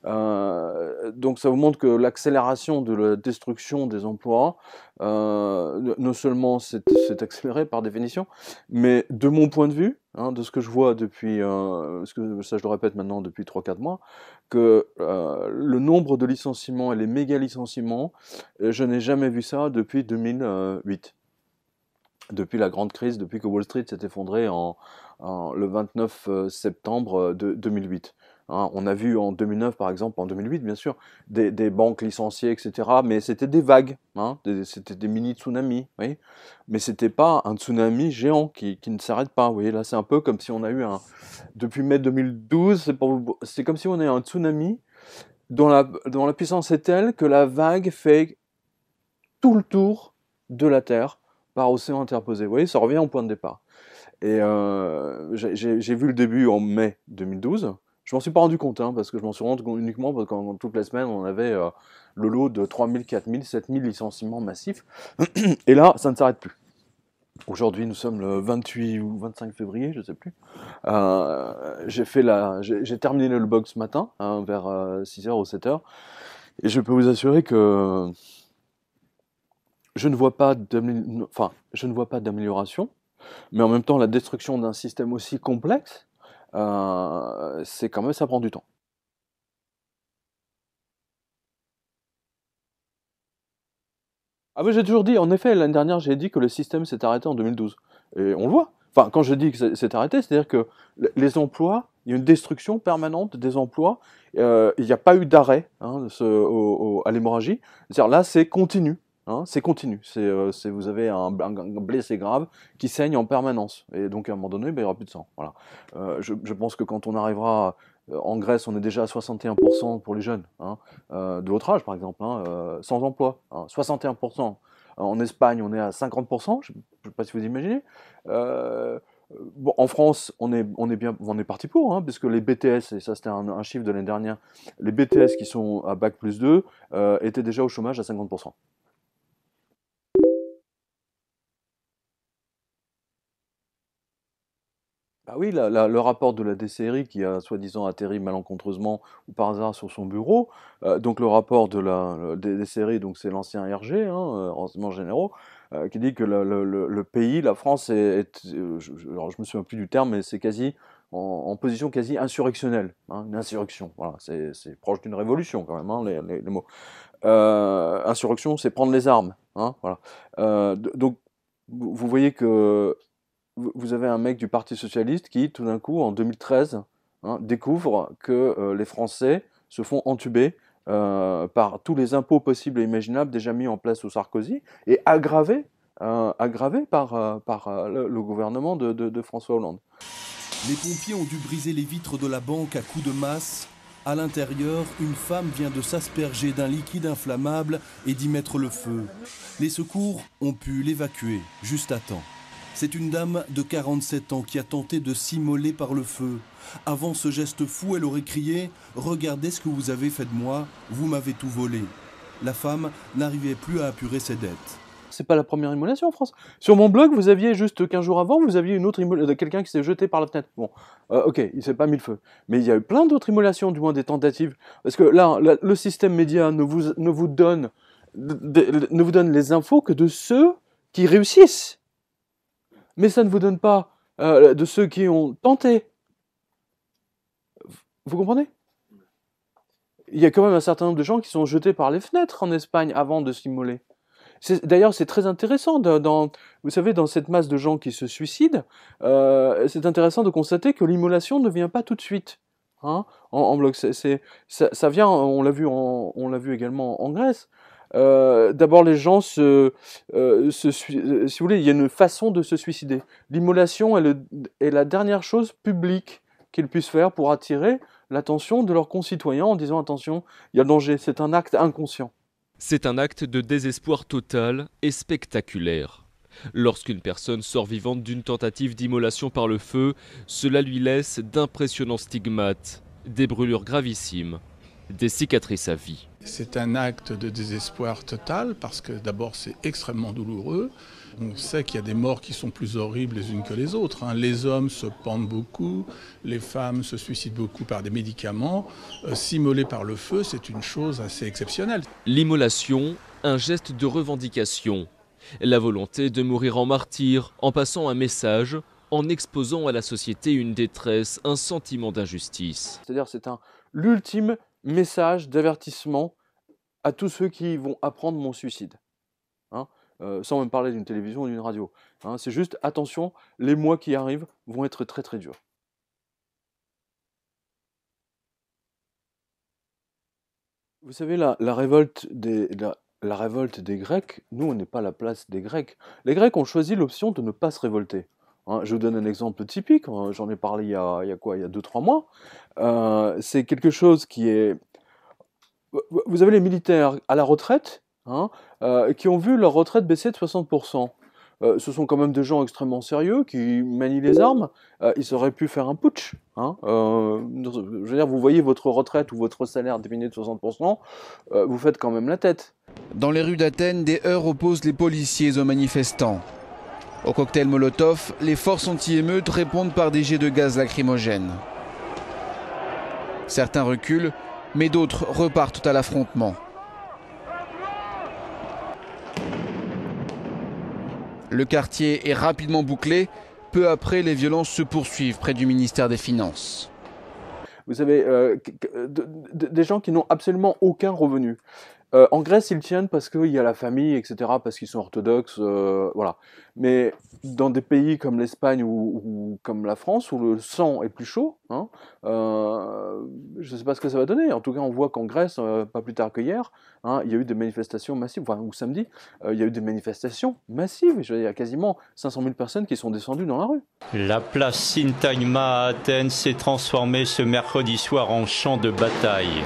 Donc ça vous montre que l'accélération de la destruction des emplois, non seulement c'est accéléré par définition, mais de mon point de vue, hein, de ce que je vois depuis, ça je le répète maintenant depuis 3-4 mois, que le nombre de licenciements et les méga licenciements, je n'ai jamais vu ça depuis 2008. Depuis la grande crise, depuis que Wall Street s'est effondré le 29 septembre 2008. Hein, on a vu en 2009, par exemple, en 2008, bien sûr, des banques licenciées, etc. Mais c'était des vagues, hein, c'était des mini-tsunamis, oui. Mais c'était pas un tsunami géant qui ne s'arrête pas. Vous voyez, là, c'est un peu comme si on a eu depuis mai 2012, c'est comme si on a eu un tsunami dont la puissance est telle que la vague fait tout le tour de la Terre par océan interposé. Vous voyez, ça revient au point de départ. Et j'ai vu le début en mai 2012. Je m'en suis pas rendu compte, hein, parce que je m'en suis rendu compte uniquement parce que toutes les semaines, on avait le lot de 3000, 4000, 7000 licenciements massifs. Et là, ça ne s'arrête plus. Aujourd'hui, nous sommes le 28 ou 25 février, je ne sais plus. J'ai terminé le blog ce matin, hein, vers 6h ou 7h. Et je peux vous assurer que je ne vois pas d'amélioration, mais en même temps, la destruction d'un système aussi complexe, c'est quand même, ça prend du temps. Ah mais j'ai toujours dit, en effet, l'année dernière, j'ai dit que le système s'est arrêté en 2012. Et on le voit. Enfin, quand je dis que c'est arrêté, c'est-à-dire que les emplois, il y a une destruction permanente des emplois, il n'y a pas eu d'arrêt, hein, à l'hémorragie. C'est-à-dire là, c'est continu. Hein, c'est continu. Vous avez un blessé grave qui saigne en permanence. Et donc, à un moment donné, ben, il n'y aura plus de sang. Voilà. Je pense que quand on arrivera en Grèce, on est déjà à 61% pour les jeunes, hein, de votre âge, par exemple, hein, sans emploi. Hein, 61%. En Espagne, on est à 50%. Je ne sais pas si vous imaginez. Bon, en France, on est parti pour, hein, puisque les BTS, et ça c'était un chiffre de l'année dernière, les BTS qui sont à Bac+2 étaient déjà au chômage à 50%. Bah oui, le rapport de la DCRI qui a soi-disant atterri malencontreusement ou par hasard sur son bureau, donc le rapport de la DCRI, donc c'est l'ancien RG, hein, renseignements généraux, qui dit que le pays, la France, alors je me souviens plus du terme, mais c'est quasi en position quasi insurrectionnelle, hein, une insurrection, voilà, c'est proche d'une révolution quand même, hein, les mots. Insurrection, c'est prendre les armes, hein, voilà. Donc vous voyez que vous avez un mec du Parti Socialiste qui, tout d'un coup, en 2013, hein, découvre que les Français se font entuber par tous les impôts possibles et imaginables déjà mis en place sous Sarkozy et aggravés par le gouvernement de François Hollande. Les pompiers ont dû briser les vitres de la banque à coups de masse. À l'intérieur, une femme vient de s'asperger d'un liquide inflammable et d'y mettre le feu. Les secours ont pu l'évacuer juste à temps. C'est une dame de 47 ans qui a tenté de s'immoler par le feu. Avant ce geste fou, elle aurait crié « Regardez ce que vous avez fait de moi, vous m'avez tout volé ». La femme n'arrivait plus à apurer ses dettes. C'est pas la première immolation en France. Sur mon blog, vous aviez juste 15 jours avant, vous aviez une autre immolation, quelqu'un qui s'est jeté par la fenêtre. Bon, ok, il s'est pas mis le feu. Mais il y a eu plein d'autres immolations, du moins des tentatives. Parce que là, le système média ne vous donne les infos que de ceux qui réussissent. Mais ça ne vous donne pas de ceux qui ont tenté. Vous comprenez? Il y a quand même un certain nombre de gens qui sont jetés par les fenêtres en Espagne avant de s'immoler. D'ailleurs, c'est très intéressant, vous savez, dans cette masse de gens qui se suicident, c'est intéressant de constater que l'immolation ne vient pas tout de suite. Hein, en bloc. Ça vient, on l'a vu également en Grèce. D'abord, les gens si vous voulez, il y a une façon de se suicider. L'immolation est la dernière chose publique qu'ils puissent faire pour attirer l'attention de leurs concitoyens en disant attention, il y a danger, c'est un acte inconscient. C'est un acte de désespoir total et spectaculaire. Lorsqu'une personne sort vivante d'une tentative d'immolation par le feu, cela lui laisse d'impressionnants stigmates, des brûlures gravissimes, des cicatrices à vie. C'est un acte de désespoir total parce que d'abord c'est extrêmement douloureux. On sait qu'il y a des morts qui sont plus horribles les unes que les autres. Hein. Les hommes se pendent beaucoup, les femmes se suicident beaucoup par des médicaments. S'immoler par le feu, c'est une chose assez exceptionnelle. L'immolation, un geste de revendication. La volonté de mourir en martyr, en passant un message, en exposant à la société une détresse, un sentiment d'injustice. C'est-à-dire c'est l'ultime message d'avertissement à tous ceux qui vont apprendre mon suicide. Hein, sans même parler d'une télévision ou d'une radio. Hein, c'est juste, attention, les mois qui arrivent vont être très très durs. Vous savez, la révolte des Grecs, nous on n'est pas à la place des Grecs. Les Grecs ont choisi l'option de ne pas se révolter. Hein, je vous donne un exemple typique, j'en ai parlé il y a 2-3 mois. C'est quelque chose qui est... Vous avez les militaires à la retraite, hein, qui ont vu leur retraite baisser de 60%. Ce sont quand même des gens extrêmement sérieux qui manient les armes. Ils auraient pu faire un putsch. Hein. Je veux dire, vous voyez votre retraite ou votre salaire diminuer de 60%, vous faites quand même la tête. Dans les rues d'Athènes, des heurts opposent les policiers aux manifestants. Au cocktail Molotov, les forces anti-émeutes répondent par des jets de gaz lacrymogènes. Certains reculent, mais d'autres repartent à l'affrontement. Le quartier est rapidement bouclé. Peu après, les violences se poursuivent près du ministère des Finances. Vous avez des gens qui n'ont absolument aucun revenu. En Grèce, ils tiennent parce qu'il y a la famille, etc., parce qu'ils sont orthodoxes, voilà. Mais dans des pays comme l'Espagne ou comme la France, où le sang est plus chaud, hein, je ne sais pas ce que ça va donner. En tout cas, on voit qu'en Grèce, pas plus tard que hier, hein, il y a eu des manifestations massives, enfin, ou samedi, il y a eu des manifestations massives. Je veux dire, il y a quasiment 500 000 personnes qui sont descendues dans la rue. La place Syntagma à Athènes s'est transformée ce mercredi soir en champ de bataille.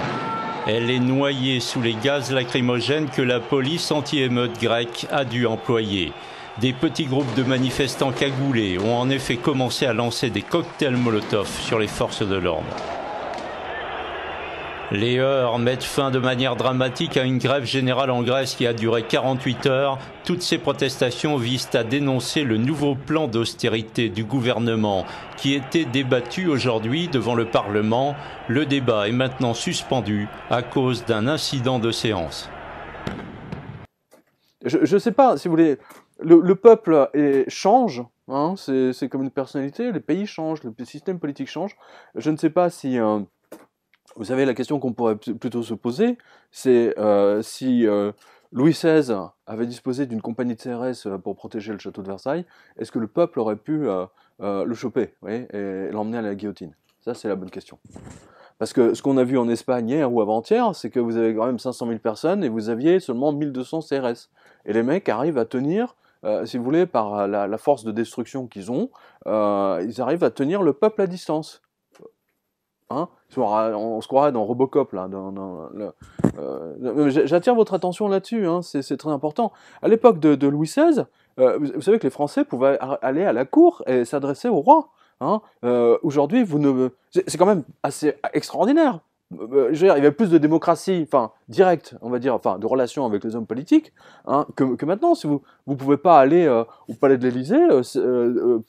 Elle est noyée sous les gaz lacrymogènes que la police anti-émeute grecque a dû employer. Des petits groupes de manifestants cagoulés ont en effet commencé à lancer des cocktails Molotov sur les forces de l'ordre. Les heurts mettent fin de manière dramatique à une grève générale en Grèce qui a duré 48 heures. Toutes ces protestations visent à dénoncer le nouveau plan d'austérité du gouvernement qui était débattu aujourd'hui devant le Parlement. Le débat est maintenant suspendu à cause d'un incident de séance. Je ne sais pas, si vous voulez, le peuple change, hein, c'est comme une personnalité, les pays changent, le système politique change. Je ne sais pas si... Vous savez, la question qu'on pourrait plutôt se poser, c'est si Louis XVI avait disposé d'une compagnie de CRS pour protéger le château de Versailles, est-ce que le peuple aurait pu le choper, oui, et l'emmener à la guillotine? Ça, c'est la bonne question. Parce que ce qu'on a vu en Espagne hier ou avant-hier, c'est que vous avez quand même 500 000 personnes et vous aviez seulement 1200 CRS. Et les mecs arrivent à tenir, si vous voulez, par la force de destruction qu'ils ont, ils arrivent à tenir le peuple à distance. Hein, on se croirait dans Robocop là. J'attire votre attention là-dessus, hein, c'est très important. À l'époque de Louis XVI, vous savez que les Français pouvaient aller à la cour et s'adresser au roi. Hein. Aujourd'hui, c'est quand même assez extraordinaire. Je veux dire, il y avait plus de démocratie, enfin directe, on va dire, enfin de relations avec les hommes politiques, hein, que maintenant. Si vous pouvez pas aller au palais de l'Élysée,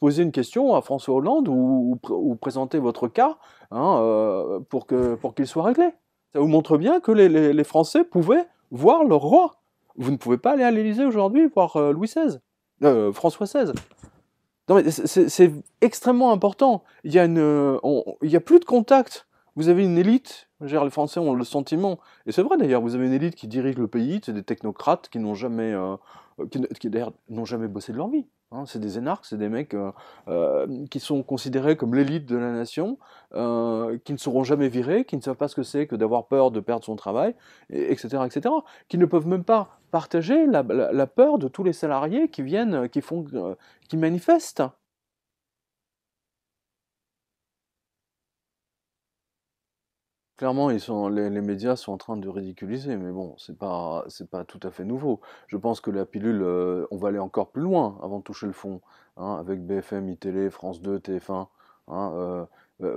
poser une question à François Hollande ou présenter votre cas, hein, pour qu'il soit réglé. Ça vous montre bien que les Français pouvaient voir leur roi. Vous ne pouvez pas aller à l'Élysée aujourd'hui voir Louis XVI, François XVI. Non mais c'est extrêmement important. Il y a plus de contact. Vous avez une élite, les Français ont le sentiment, et c'est vrai d'ailleurs, vous avez une élite qui dirige le pays, c'est des technocrates qui n'ont jamais, qui d'ailleurs n'ont jamais bossé de leur vie. Hein. C'est des énarques, c'est des mecs qui sont considérés comme l'élite de la nation, qui ne seront jamais virés, qui ne savent pas ce que c'est que d'avoir peur de perdre son travail, etc., etc., qui ne peuvent même pas partager la peur de tous les salariés qui viennent, qui manifestent. Clairement, les médias sont en train de ridiculiser, mais bon, c'est pas tout à fait nouveau. Je pense que la pilule, on va aller encore plus loin avant de toucher le fond, hein, avec BFM, iTélé, France 2, TF1. Hein, je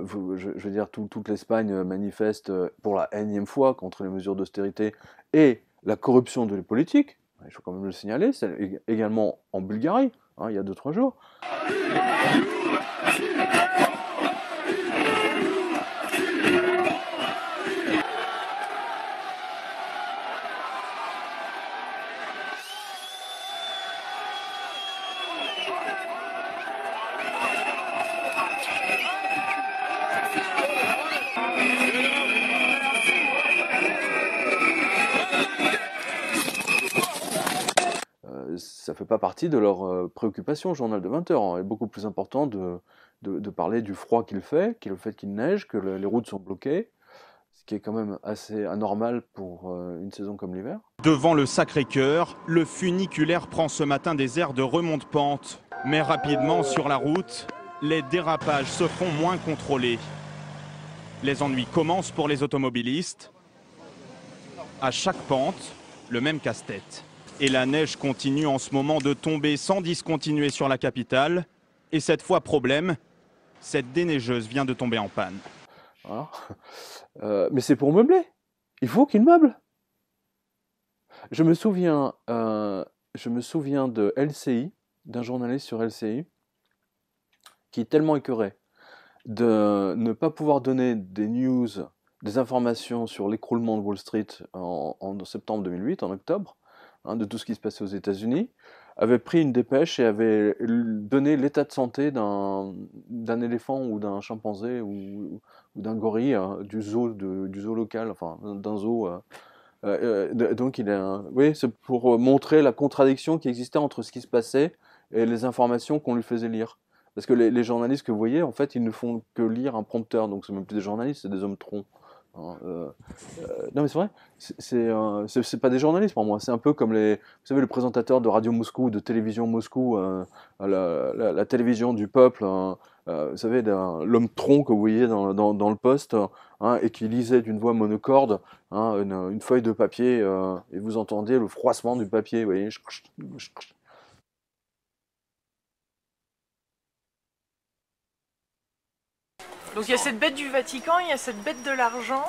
veux dire, toute l'Espagne manifeste pour la énième fois contre les mesures d'austérité et la corruption de les politiques. Il faut quand même le signaler, c'est également en Bulgarie, hein, il y a 2-3 jours. Ça ne fait pas partie de leurs préoccupations, journal de 20 heures. Il est beaucoup plus important de parler du froid qu'il fait, le fait qu'il neige, que les routes sont bloquées, ce qui est quand même assez anormal pour une saison comme l'hiver. Devant le Sacré-Cœur, le funiculaire prend ce matin des airs de remonte-pente. Mais rapidement, sur la route, les dérapages se font moins contrôlés. Les ennuis commencent pour les automobilistes. À chaque pente, le même casse-tête. Et la neige continue en ce moment de tomber sans discontinuer sur la capitale. Et cette fois, problème, cette déneigeuse vient de tomber en panne. Voilà. Mais c'est pour meubler. Il faut qu'il meuble. Je me souviens de LCI, d'un journaliste sur LCI, qui est tellement écœuré de ne pas pouvoir donner des news, des informations sur l'écroulement de Wall Street en septembre 2008, en octobre, hein, de tout ce qui se passait aux États-Unis, avait pris une dépêche et avait donné l'état de santé d'un éléphant ou d'un chimpanzé ou d'un gorille, du zoo local, enfin d'un zoo Donc oui, c'est pour montrer la contradiction qui existait entre ce qui se passait et les informations qu'on lui faisait lire. Parce que les journalistes que vous voyez, en fait, ils ne font que lire un prompteur, donc c'est même plus des journalistes, c'est des hommes troncs. Hein, non mais c'est vrai, c'est pas des journalistes pour moi, c'est un peu comme vous savez, le présentateur de Radio Moscou, de télévision Moscou, la télévision du peuple, vous savez, l'homme tronc que vous voyez dans le poste, hein, et qui lisait d'une voix monocorde, hein, une feuille de papier, et vous entendiez le froissement du papier, vous voyez. Donc il y a cette bête du Vatican, il y a cette bête de l'argent,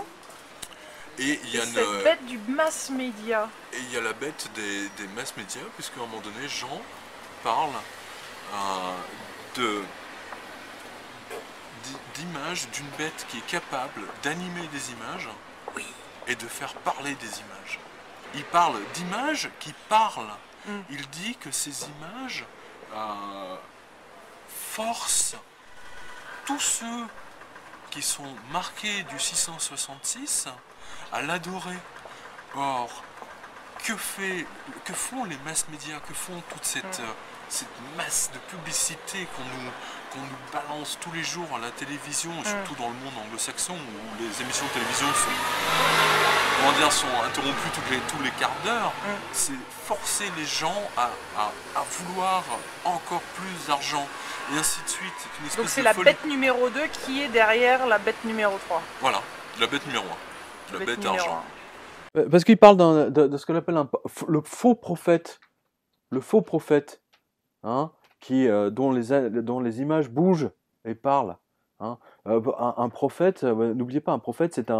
et il y a cette bête du mass média. Et il y a la bête des mass médias, puisqu'à un moment donné, Jean parle d'images, d'une bête qui est capable d'animer des images et de faire parler des images. Il parle d'images qui parlent. Il dit que ces images forcent tous ceux qui sont marqués du 666 à l'adorer. Or, que font les mass médias, que font toute cette masse de publicité qu'on nous balance tous les jours à la télévision, surtout dans le monde anglo-saxon où les émissions de télévision sont interrompues tous les quarts d'heure. C'est forcer les gens à vouloir encore plus d'argent. Et ainsi de suite. Donc c'est la bête numéro 2 qui est derrière la bête numéro 3. Voilà, la bête numéro 1. La bête argent. Parce qu'il parle de ce qu'on appelle le faux prophète. Le faux prophète, hein, dont les images bougent et parlent. Hein. Un prophète, n'oubliez pas, un prophète c'est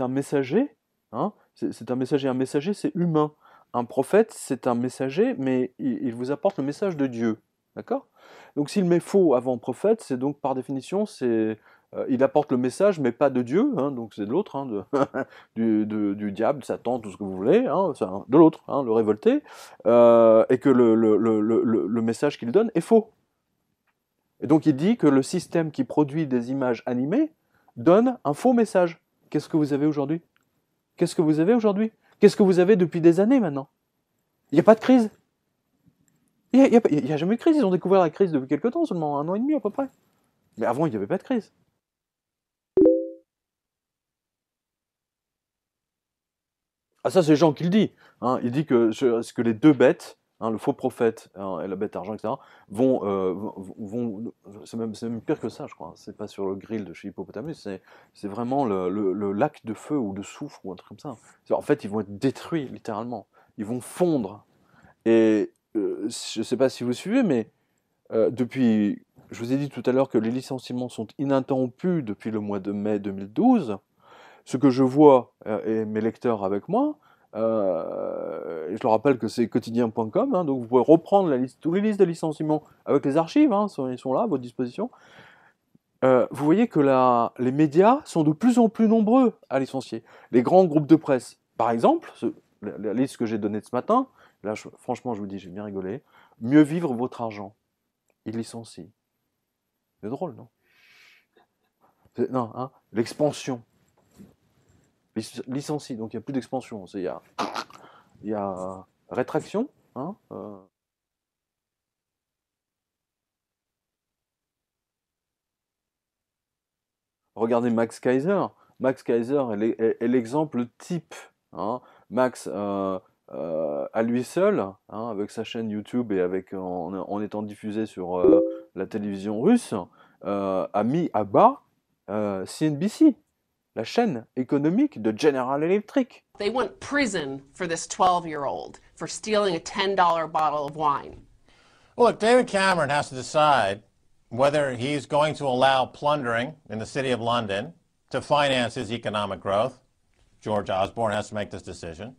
un messager. Hein, c'est un messager c'est humain. Un prophète c'est un messager, mais il vous apporte le message de Dieu. D'accord ? Donc s'il met faux avant prophète, c'est donc par définition, il apporte le message, mais pas de Dieu, hein, donc c'est de l'autre, hein, du diable, Satan, tout ce que vous voulez, hein, de l'autre, hein, le révolté, et que le message qu'il donne est faux. Et donc il dit que le système qui produit des images animées donne un faux message. Qu'est-ce que vous avez aujourd'hui ? Qu'est-ce que vous avez aujourd'hui ? Qu'est-ce que vous avez depuis des années maintenant ? Il n'y a pas de crise. Il n'y a jamais eu de crise, ils ont découvert la crise depuis quelques temps, seulement 1 an et demi à peu près. Mais avant, il n'y avait pas de crise. Ah ça, c'est Jean qui le dit. Hein. Il dit que les deux bêtes, hein, le faux prophète et la bête argent, etc., vont c'est même pire que ça, je crois. C'est pas sur le grill de chez Hippopotamus, c'est vraiment le lac de feu ou de soufre ou un truc comme ça. En fait, ils vont être détruits, littéralement. Ils vont fondre. Et je ne sais pas si vous suivez, mais depuis, je vous ai dit tout à l'heure que les licenciements sont ininterrompus depuis le mois de mai 2012. Ce que je vois, et mes lecteurs avec moi, et je leur rappelle que c'est quotidien.com, hein, donc vous pouvez reprendre toutes les listes de licenciements avec les archives, hein, ils sont là à votre disposition. Vous voyez que les médias sont de plus en plus nombreux à licencier. Les grands groupes de presse, par exemple, la liste que j'ai donnée de ce matin, là, franchement, je vous dis, j'ai bien rigolé. Mieux vivre votre argent. Il licencie. C'est drôle, non ? Non, hein ? L'expansion. Licencie, donc il n'y a plus d'expansion. Il y a rétraction. Hein, Regardez Max Kaiser. Max Kaiser est l'exemple type. Hein. Max, à lui seul, hein, avec sa chaîne YouTube et en étant diffusé sur la télévision russe, a mis à bas CNBC, la chaîne économique de General Electric. They want prison for this 12-year-old for stealing a $10 bottle of wine. Well, look, David Cameron has to decide whether he's going to allow plundering in the City of London to finance his economic growth. George Osborne has to make this decision.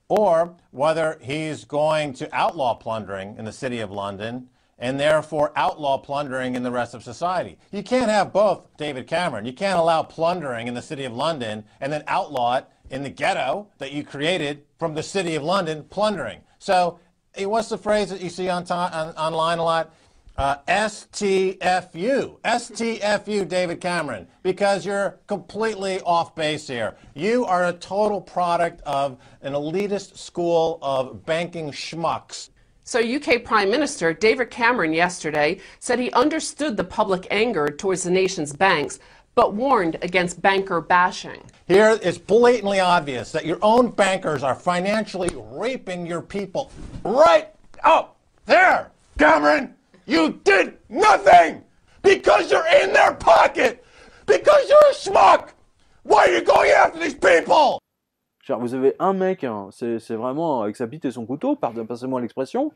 Or whether he's going to outlaw plundering in the City of London and therefore outlaw plundering in the rest of society. You can't have both, David Cameron. You can't allow plundering in the City of London and then outlaw it in the ghetto that you created from the City of London plundering. So what's the phrase that you see online a lot? STFU. STFU, David Cameron, because you're completely off base here. You are a total product of an elitist school of banking schmucks. So UK Prime Minister David Cameron yesterday said he understood the public anger towards the nation's banks, but warned against banker bashing. Here it's blatantly obvious that your own bankers are financially raping your people. Right up there, Cameron! You did nothing because you're in their pocket, because you're a schmuck. Why are you going after these people? Vous avez un mec, hein, c'est vraiment avec sa bite et son couteau, passez-moi l'expression,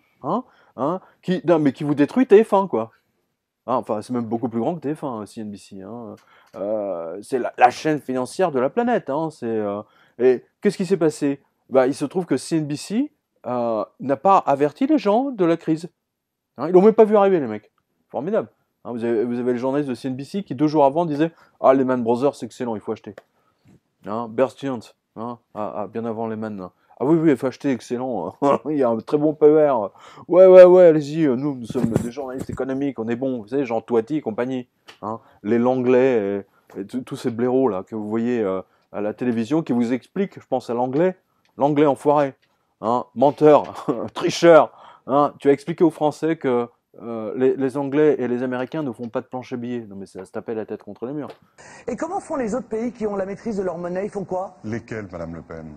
mais qui vous détruit TF1, quoi. Hein, enfin, c'est même beaucoup plus grand que TF1, CNBC. Hein. C'est la chaîne financière de la planète. Hein, et qu'est-ce qui s'est passé? Bah, il se trouve que CNBC n'a pas averti les gens de la crise. Hein, ils l'ont même pas vu arriver, les mecs. Formidable. Hein, vous avez les journalistes de CNBC qui 2 jours avant disaient « Ah, Lehman Brothers, c'est excellent, il faut acheter. Hein, » Bear Stearns, hein, bien avant Lehman. Hein. Ah oui, il faut acheter, excellent. Il y a un très bon PER. Ouais, allez-y, nous sommes des journalistes économiques, on est bons. Vous savez, Jean Toiti et compagnie. Hein, les Langlais et tous ces blaireaux là que vous voyez à la télévision qui vous expliquent, je pense à l'anglais enfoiré, hein, menteur, tricheur. Hein, tu as expliqué aux Français que les Anglais et les Américains ne font pas de planche à billets. Non mais ça se taper la tête contre les murs. Et comment font les autres pays qui ont la maîtrise de leur monnaie? Ils font quoi? Lesquels, Madame Le Pen?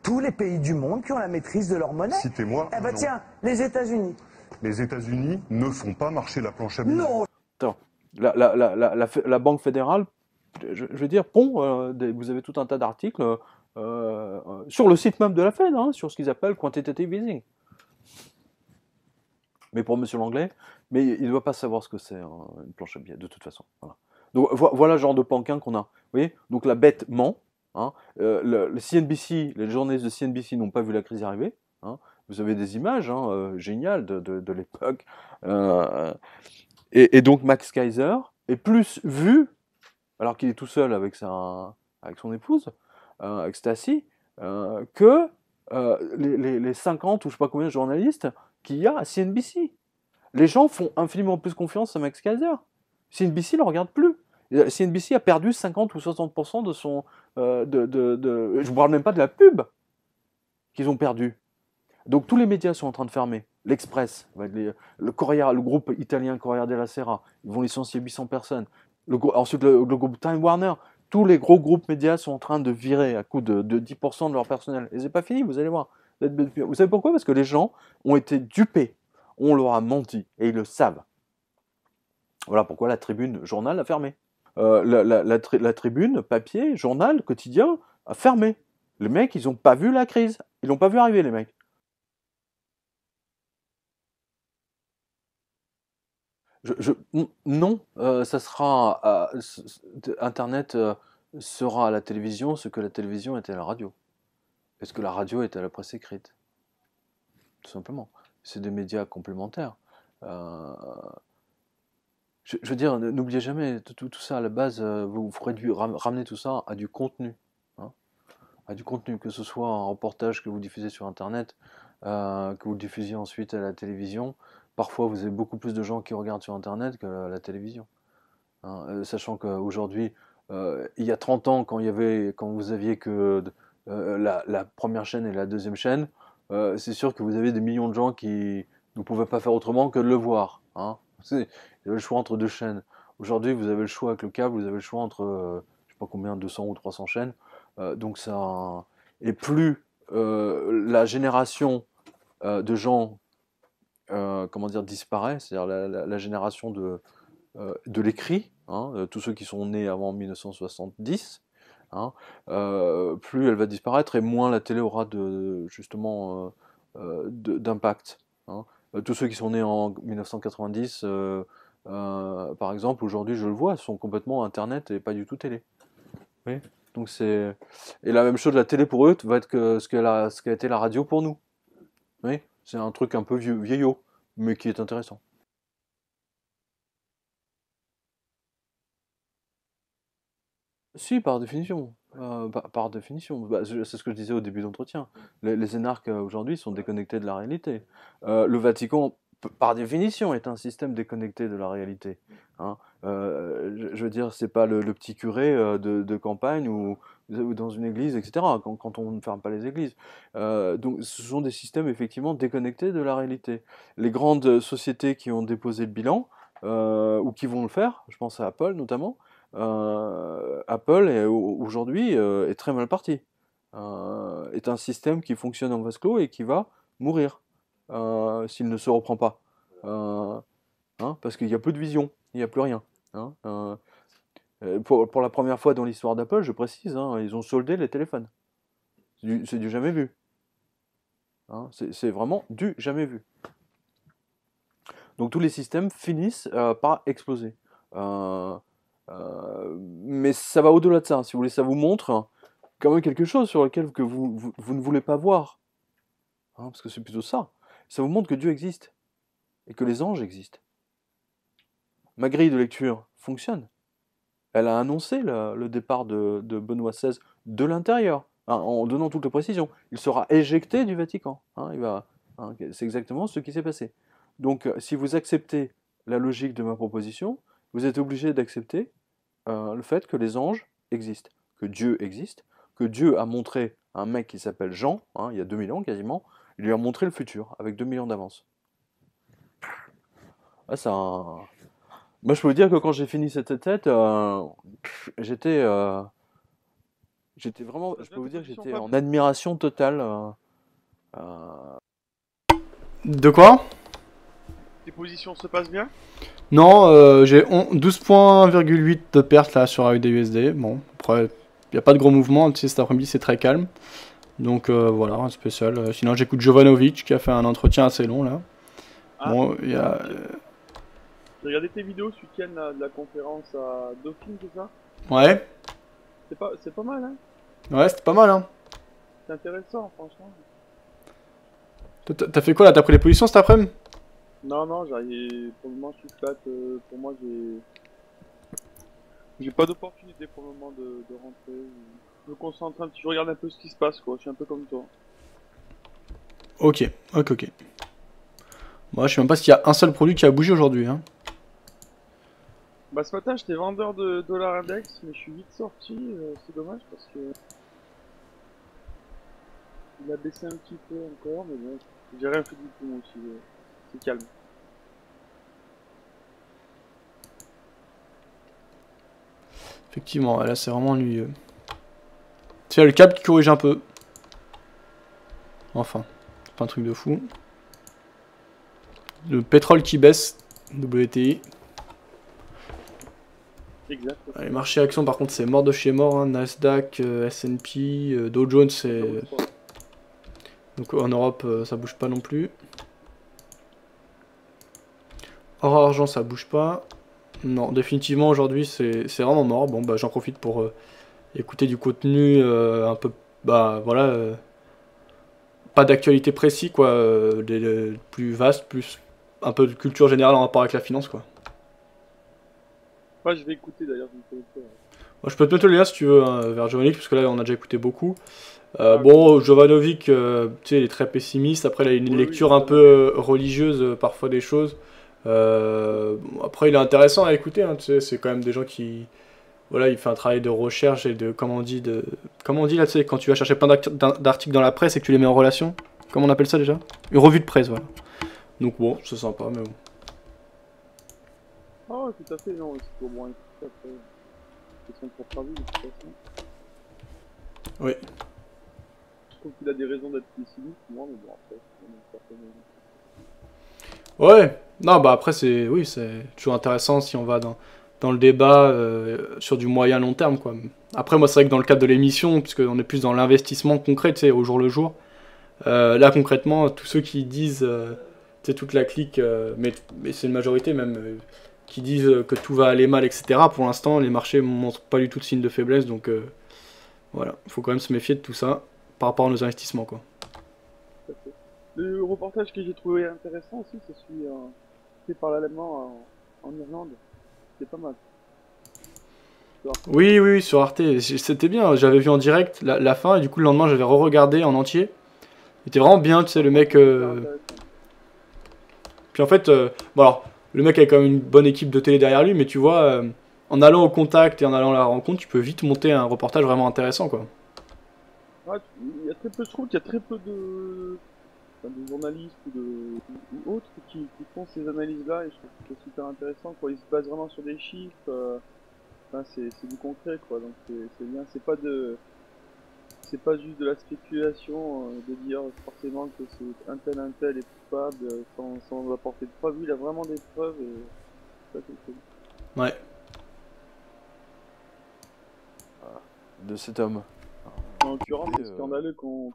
Tous les pays du monde qui ont la maîtrise de leur monnaie. Citez-moi. Eh ben tiens, les États-Unis. Les États-Unis ne font pas marcher la planche à billets. Non. Attends, la Banque fédérale, je veux dire, vous avez tout un tas d'articles sur le site même de la Fed, hein, sur ce qu'ils appellent quantitative easing. Mais pour Monsieur Langlais, mais il ne doit pas savoir ce que c'est une planche à billets, de toute façon. Voilà. Donc voilà le genre de panquin qu'on a. Vous voyez, donc la bête ment. Hein, le CNBC, les journalistes de CNBC n'ont pas vu la crise arriver. Hein, vous avez des images géniales de l'époque. Et donc Max Kaiser est plus vu, alors qu'il est tout seul avec son épouse, avec Stacey, que les 50 ou je sais pas combien de journalistes qu'il y a à CNBC. Les gens font infiniment plus confiance à Max Kaiser. CNBC ne le regarde plus. CNBC a perdu 50 ou 60% de son... je ne parle même pas de la pub qu'ils ont perdu. Donc tous les médias sont en train de fermer. L'Express, le groupe italien Corriere della Sera, ils vont licencier 800 personnes. Ensuite le groupe Time Warner, tous les gros groupes médias sont en train de virer à coup de 10% de leur personnel. Et c'est pas fini, vous allez voir. Vous savez pourquoi? Parce que les gens ont été dupés. On leur a menti. Et ils le savent. Voilà pourquoi la Tribune Journal a fermé. La Tribune, papier, journal, quotidien, a fermé. Les mecs, ils n'ont pas vu la crise. Ils l'ont pas vu arriver, les mecs. Non, ça sera... Internet sera à la télévision ce que la télévision était à la radio. Et ce que la radio était à la presse écrite. Tout simplement. C'est des médias complémentaires. Je veux dire, n'oubliez jamais, tout ça à la base, vous ramenez tout ça à du contenu. Hein, à du contenu, que ce soit un reportage que vous diffusez sur Internet, que vous le diffusiez ensuite à la télévision. Parfois, vous avez beaucoup plus de gens qui regardent sur Internet que la télévision. Hein, sachant qu'aujourd'hui, il y a 30 ans, quand vous aviez que la première chaîne et la deuxième chaîne, c'est sûr que vous avez des millions de gens qui ne pouvaient pas faire autrement que de le voir. Hein. Vous avez le choix entre 2 chaînes. Aujourd'hui, vous avez le choix avec le câble, vous avez le choix entre, je sais pas combien, 200 ou 300 chaînes. Donc ça... Et plus la génération de gens, disparaît, c'est-à-dire la génération de l'écrit, hein, tous ceux qui sont nés avant 1970, hein, plus elle va disparaître et moins la télé aura d'impact. Hein. Tous ceux qui sont nés en 1990, par exemple, aujourd'hui je le vois, sont complètement Internet et pas du tout télé. Oui. Donc et la même chose, la télé pour eux va être ce qu'a été la radio pour nous. Oui. C'est un truc un peu vieillot, mais qui est intéressant. Si, par définition. Par définition. C'est ce que je disais au début d'entretien. Les énarques aujourd'hui sont déconnectés de la réalité. Le Vatican par définition, est un système déconnecté de la réalité. Hein. Je veux dire, c'est pas le petit curé de campagne ou dans une église, etc., quand on ne ferme pas les églises. Donc ce sont des systèmes effectivement déconnectés de la réalité. Les grandes sociétés qui ont déposé le bilan, ou qui vont le faire, je pense à Apple notamment, Apple aujourd'hui est très mal parti. Est un système qui fonctionne en vase clos et qui va mourir s'il ne se reprend pas. Hein, parce qu'il y a peu de vision, il n'y a plus rien. Hein. Pour la première fois dans l'histoire d'Apple, je précise, hein, ils ont soldé les téléphones. C'est du jamais vu. Hein, c'est vraiment du jamais vu. Donc tous les systèmes finissent par exploser. Mais ça va au-delà de ça. Si vous voulez, ça vous montre quand même quelque chose sur lequel que vous ne voulez pas voir. Hein, parce que c'est plutôt ça. Ça vous montre que Dieu existe. Et que les anges existent. Ma grille de lecture fonctionne. Elle a annoncé le départ de Benoît XVI de l'intérieur, hein, en donnant toutes les précisions. Il sera éjecté du Vatican. Hein, c'est exactement ce qui s'est passé. Donc, si vous acceptez la logique de ma proposition, vous êtes obligé d'accepter le fait que les anges existent, que Dieu existe, que Dieu a montré à un mec qui s'appelle Jean, hein, il y a 2000 ans quasiment, il lui a montré le futur, avec 2000 ans d'avance. Ah, moi, je peux vous dire que quand j'ai fini cette tête, j'étais vraiment, je peux vous dire que j'étais en admiration totale. De quoi? Tes positions se passent bien? Non, j'ai 12,8 de perte là sur AUD/USD. Bon, après, il n'y a pas de gros mouvement. Tu sais, cet après-midi, c'est très calme. Donc voilà, un spécial. Sinon, j'écoute Jovanovic qui a fait un entretien assez long là. Ah, bon, il y a. J'ai regardé tes vidéos ce week-end de la conférence à Dauphine, c'est ça? Ouais. C'est pas mal, hein? Ouais, c'était pas mal, hein. C'est intéressant, franchement. T'as fait quoi là? T'as pris les positions cet après-midi? Non, j'arrive. Pour le moment, je suis flat. Pour moi, j'ai pas d'opportunité pour le moment de rentrer. Je me concentre un petit, je regarde un peu ce qui se passe, quoi. Je suis un peu comme toi. Ok. Moi, je sais même pas s'il y a un seul produit qui a bougé aujourd'hui, hein. Bah, ce matin, j'étais vendeur de dollar index, mais je suis vite sorti. C'est dommage parce que. Il a baissé un petit peu encore, mais bon. J'ai rien fait du tout, moi aussi. C'est calme. Effectivement, là c'est vraiment ennuyeux. C'est le câble qui corrige un peu. Enfin, c'est pas un truc de fou. Le pétrole qui baisse, WTI. Exact. Les marchés actions par contre c'est mort de chez mort, hein. Nasdaq, S&P, Dow Jones c'est... Donc en Europe ça bouge pas non plus. Or argent ça bouge pas. Non, définitivement aujourd'hui c'est vraiment mort. Bon bah j'en profite pour écouter du contenu un peu, bah voilà, pas d'actualité précis quoi, plus vaste, plus un peu de culture générale en rapport avec la finance quoi. Ouais, je vais écouter d'ailleurs. Moi, je peux te mettre le lien si tu veux hein, vers Jovanovic parce que là on a déjà écouté beaucoup. Bon, Jovanovic, tu sais, il est très pessimiste. Après, il a une lecture un peu religieuse parfois des choses. Après, il est intéressant à écouter. Hein, tu sais, c'est quand même des gens qui, voilà, il fait un travail de recherche et de, comment on dit là, tu sais, quand tu vas chercher plein d'articles dans la presse et que tu les mets en relation. Comment on appelle ça déjà? Une revue de presse, voilà. Donc bon, c'est sympa, mais bon. Ah, tout à fait, non, c'est pour moi. C'est son propre avis, de toute façon. Oui. Je trouve qu'il a des raisons d'être pessimiste, moi, mais bon, après, ouais, non, bah après, oui, c'est toujours intéressant si on va dans le débat sur du moyen long terme, quoi. Après, moi, c'est vrai que dans le cadre de l'émission, puisqu'on est plus dans l'investissement concret, tu sais, au jour le jour, là, concrètement, tous ceux qui disent, tu sais, toute la clique, mais c'est une majorité même, qui disent que tout va aller mal, etc., pour l'instant, les marchés ne montrent pas du tout de signe de faiblesse, donc voilà, il faut quand même se méfier de tout ça par rapport à nos investissements, quoi. Le reportage que j'ai trouvé intéressant aussi, c'est celui fait par l'allemand en Irlande. C'est pas mal. Oui, sur Arte, c'était bien, j'avais vu en direct la fin, et du coup le lendemain j'avais re-regardé en entier. C'était vraiment bien, tu sais, le mec... Puis en fait, bon alors, le mec a quand même une bonne équipe de télé derrière lui, mais tu vois, en allant au contact et en allant à la rencontre, tu peux vite monter un reportage vraiment intéressant, quoi. Ouais, il y a très peu, je trouve qu'il y a très peu de journalistes ou autres qui font ces analyses-là, et je trouve que c'est super intéressant, quoi. Ils se basent vraiment sur des chiffres, enfin, c'est du concret, quoi, donc c'est bien, c'est pas juste de la spéculation, de dire forcément que c'est un tel est coupable, sans apporter de preuves. Lui, il a vraiment des preuves, et ça c'est cool. Ouais. De cet homme. En l'occurrence, c'est scandaleux que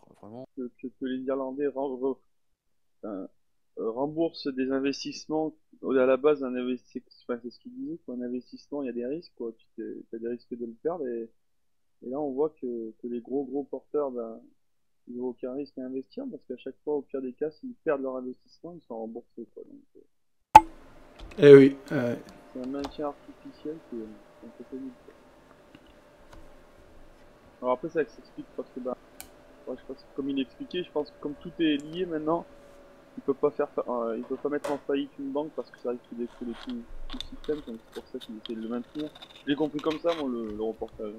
les Irlandais remboursent des investissements. À la base, un investissement, enfin, c'est ce qu'ils disaient, un investissement, il y a des risques, quoi. Tu as des risques de le perdre, et là, on voit que les gros porteurs, ben, ils n'ont aucun risque à investir, parce qu'à chaque fois, au pire des cas, s'ils perdent leur investissement, ils sont remboursés, quoi. Donc, Eh oui. c'est un maintien artificiel qui est un peu pénible, quoi. Alors après, ça s'explique parce que, bah, ouais, je pense que comme il expliquait, je pense que comme tout est lié maintenant, il peut pas mettre en faillite une banque parce que ça risque d'écrouler tout le système, donc c'est pour ça qu'il essaie de le maintenir. J'ai compris comme ça, moi, le reportage.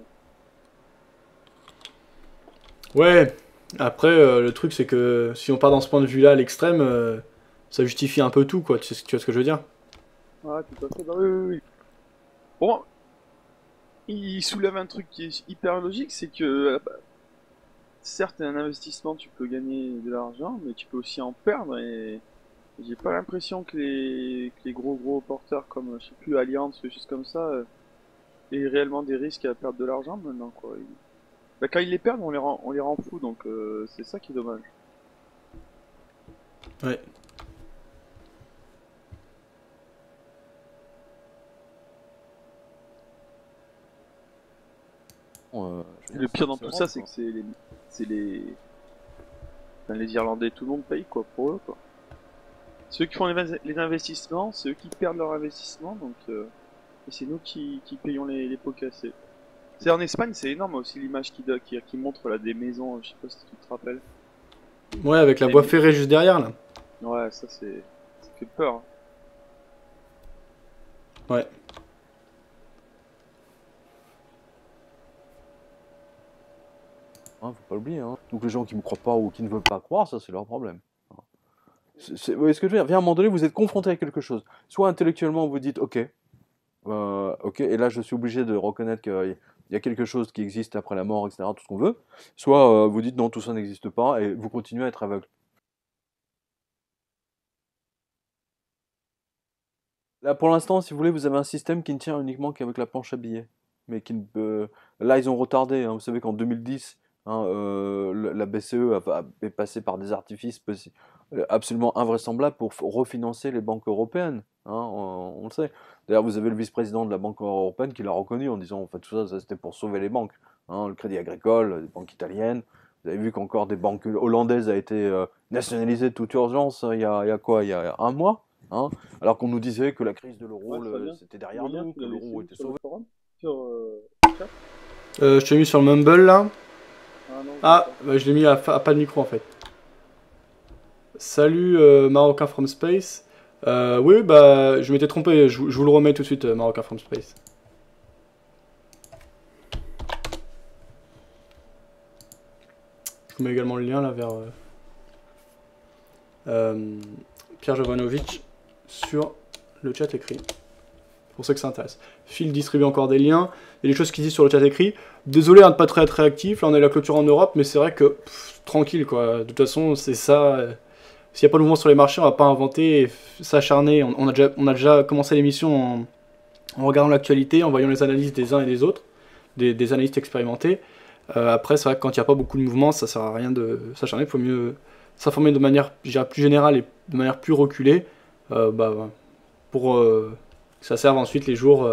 Ouais, après, le truc c'est que si on part dans ce point de vue-là à l'extrême, ça justifie un peu tout, quoi, tu vois ce que je veux dire? Ouais, tout à fait, bah oui. Bon, il soulève un truc qui est hyper logique, c'est que, certes, un investissement, tu peux gagner de l'argent, mais tu peux aussi en perdre, et j'ai pas l'impression que les gros porteurs comme, je sais plus, Allianz, des choses comme ça, aient réellement des risques à perdre de l'argent maintenant, quoi. Bah, quand ils les perdent, on les rend fous, donc c'est ça qui est dommage. Ouais. Le pire dans tout ça, c'est que c'est les Irlandais, tout le monde paye, quoi, pour eux, quoi. Ceux qui font les investissements, c'est eux qui perdent leur investissement, donc et c'est nous qui payons les pots cassés. C'est en Espagne, c'est énorme aussi l'image qui montre là des maisons, je sais pas si tu te rappelles. Ouais, avec la voie ferrée juste derrière, là. Ouais, ça fait peur, hein. Ouais. Faut pas l'oublier, hein. Donc les gens qui ne me croient pas ou qui ne veulent pas croire, ça c'est leur problème. Vous voyez ce que je veux dire? À un moment donné, vous êtes confronté à quelque chose. Soit intellectuellement, vous dites ok, ok, et là je suis obligé de reconnaître qu'il y a quelque chose qui existe après la mort, etc., tout ce qu'on veut. Soit vous dites non, tout ça n'existe pas, et vous continuez à être aveugle. Là, pour l'instant, si vous voulez, vous avez un système qui ne tient uniquement qu'avec la planche à billets. Mais qui ne peut... Là, ils ont retardé, hein. Vous savez qu'en 2010, hein, la BCE est passée par des artifices absolument invraisemblables pour refinancer les banques européennes, hein, on le sait. D'ailleurs, vous avez le vice-président de la Banque européenne qui l'a reconnu en disant en fait, tout ça c'était pour sauver les banques, hein, le Crédit Agricole, les banques italiennes. Vous avez vu qu'encore des banques hollandaises a été nationalisées de toute urgence il y a quoi? Il y a un mois, hein, alors qu'on nous disait que la crise de l'euro, c'était derrière nous, que l'euro était sauvé. Je t'ai mis sur le Mumble là. Ah, non, bah, je l'ai mis à pas de micro en fait. Salut Marocain from Space. Oui, bah je m'étais trompé, je vous le remets tout de suite, Marocain from Space. Je vous mets également le lien là vers Pierre Jovanovic sur le chat écrit. Pour ceux que ça intéresse. Phil distribue encore des liens. Il y a des choses qu'il dit sur le chat écrit. Désolé hein, de pas très être réactif. Là on est à la clôture en Europe, mais c'est vrai que tranquille quoi. De toute façon c'est ça. S'il n'y a pas de mouvement sur les marchés, on va pas inventer et s'acharner. On a déjà commencé l'émission en regardant l'actualité, en voyant les analyses des uns et des autres, des analystes expérimentés. Après c'est vrai que quand il n'y a pas beaucoup de mouvements, ça sert à rien de s'acharner. Il faut mieux s'informer de manière, je dirais, plus générale et de manière plus reculée, pour que ça serve ensuite les jours,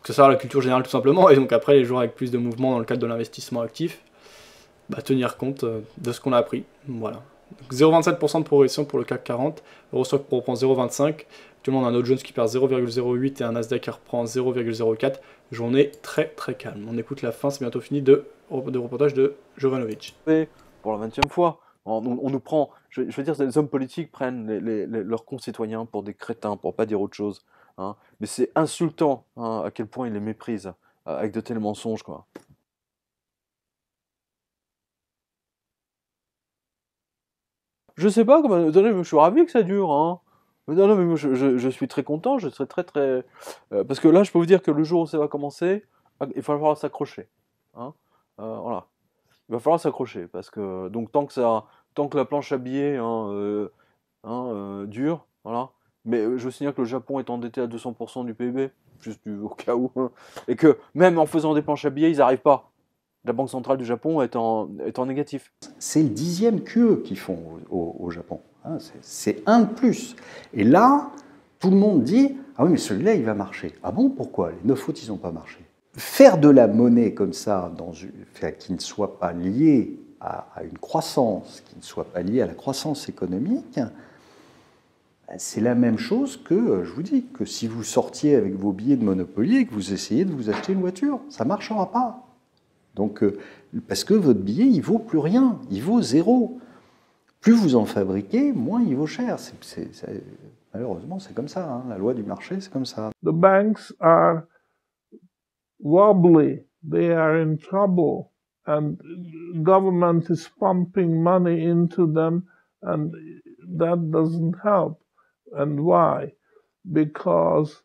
que ça serve à la culture générale tout simplement, et donc après les jours avec plus de mouvements dans le cadre de l'investissement actif, tenir compte de ce qu'on a appris. Voilà. 0,27% de progression pour le CAC 40, Eurostock reprend 0,25, tout le monde a un Dow Jones qui perd 0,08 et un Nasdaq qui reprend 0,04, journée très très calme. On écoute la fin, c'est bientôt fini de reportage de Jovanovic. Pour la 20e fois, On nous prend, je veux dire, les hommes politiques prennent leurs concitoyens pour des crétins, pour pas dire autre chose. Hein. Mais c'est insultant hein, à quel point ils les méprisent avec de tels mensonges, quoi. Je sais pas, je suis ravi que ça dure. Hein. Non, mais moi, je suis très content, je serai très... parce que là, je peux vous dire que le jour où ça va commencer, il va falloir s'accrocher. Hein. Voilà. Il va falloir s'accrocher, parce que donc tant que la planche à billets dure, voilà. Mais je veux signaler que le Japon est endetté à 200% du PIB, juste au cas où, hein. Et que même en faisant des planches à billets, ils n'arrivent pas. La Banque centrale du Japon est en négatif. C'est le 10e QE qu'ils font au Japon. Hein, c'est un de plus. Et là, tout le monde dit « Ah oui, mais celui-là, il va marcher. » Ah bon, pourquoi? Les 9 autres, ils n'ont pas marché. Faire de la monnaie comme ça, qui ne soit pas liée à une croissance, qui ne soit pas liée à la croissance économique, c'est la même chose que, je vous dis, que si vous sortiez avec vos billets de Monopoly et que vous essayez de vous acheter une voiture. Ça ne marchera pas. Donc, parce que votre billet, il vaut plus rien, il vaut zéro. Plus vous en fabriquez, moins il vaut cher. Malheureusement, c'est comme ça. Hein. La loi du marché, c'est comme ça. The banks are wobbly, they are in trouble, and government is pumping money into them, and that doesn't help. And why? Because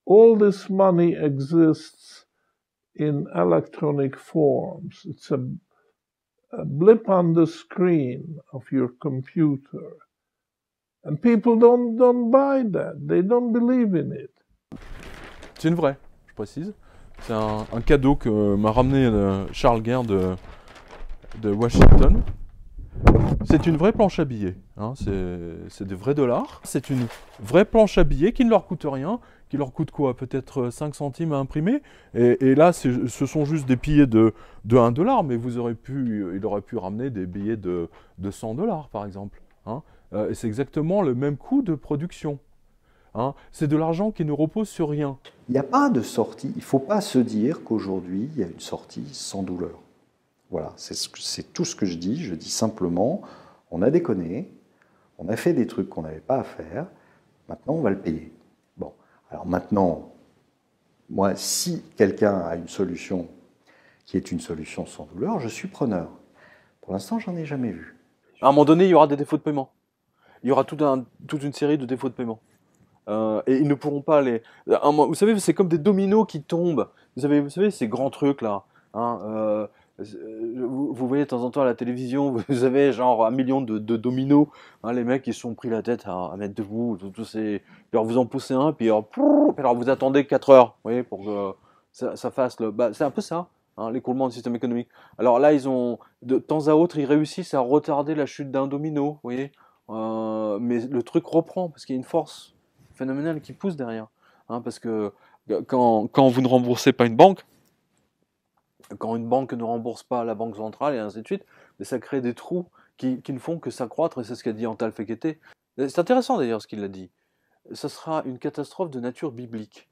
all this money exists in electronic forms. It's a blip on the screen of your computer. And people don't buy that. They don't believe in it. C'est une vraie, je précise. C'est un cadeau que m'a ramené Charles Guerre de Washington. C'est une vraie planche à billets. Hein. C'est des vrais dollars. C'est une vraie planche à billets qui ne leur coûte rien. Qui leur coûte quoi? Peut-être 5 centimes à imprimer. Et là, ce sont juste des billets de 1 dollar, mais il aurait pu ramener des billets de 100 dollars, par exemple. Hein. Et c'est exactement le même coût de production. Hein. C'est de l'argent qui ne repose sur rien. Il n'y a pas de sortie. Il ne faut pas se dire qu'aujourd'hui, il y a une sortie sans douleur. Voilà, c'est tout ce que je dis. Je dis simplement, on a déconné, on a fait des trucs qu'on n'avait pas à faire, maintenant on va le payer. Bon, alors maintenant, moi, si quelqu'un a une solution qui est une solution sans douleur, je suis preneur. Pour l'instant, j'en ai jamais vu. À un moment donné, il y aura des défauts de paiement. Il y aura toute une série de défauts de paiement. Et ils ne pourront pas les... Vous savez, c'est comme des dominos qui tombent. Vous savez ces grands trucs là. Hein, vous voyez de temps en temps à la télévision, vous avez genre 1 million de dominos. Hein, les mecs, ils se sont pris la tête à mettre debout. Alors vous en poussez un, puis alors vous attendez 4 heures, vous voyez, pour que ça fasse le... c'est un peu ça, hein, l'écroulement du système économique. Alors là, de temps à autre, ils réussissent à retarder la chute d'un domino, vous voyez. Mais le truc reprend, parce qu'il y a une force phénoménale qui pousse derrière. Hein, parce que quand vous ne remboursez pas une banque, quand une banque ne rembourse pas la banque centrale et ainsi de suite, mais ça crée des trous qui ne font que s'accroître, et c'est ce qu'a dit Antal Fekete. C'est intéressant d'ailleurs ce qu'il a dit. Ça sera une catastrophe de nature biblique.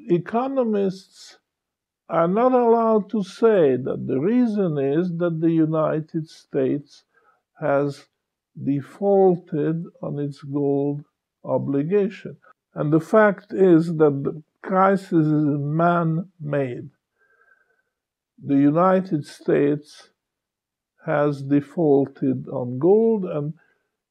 Economists are not allowed to say that the reason is that the United States has defaulted on its gold obligation. And the fact is that the crisis is man-made. The United States has defaulted on gold, and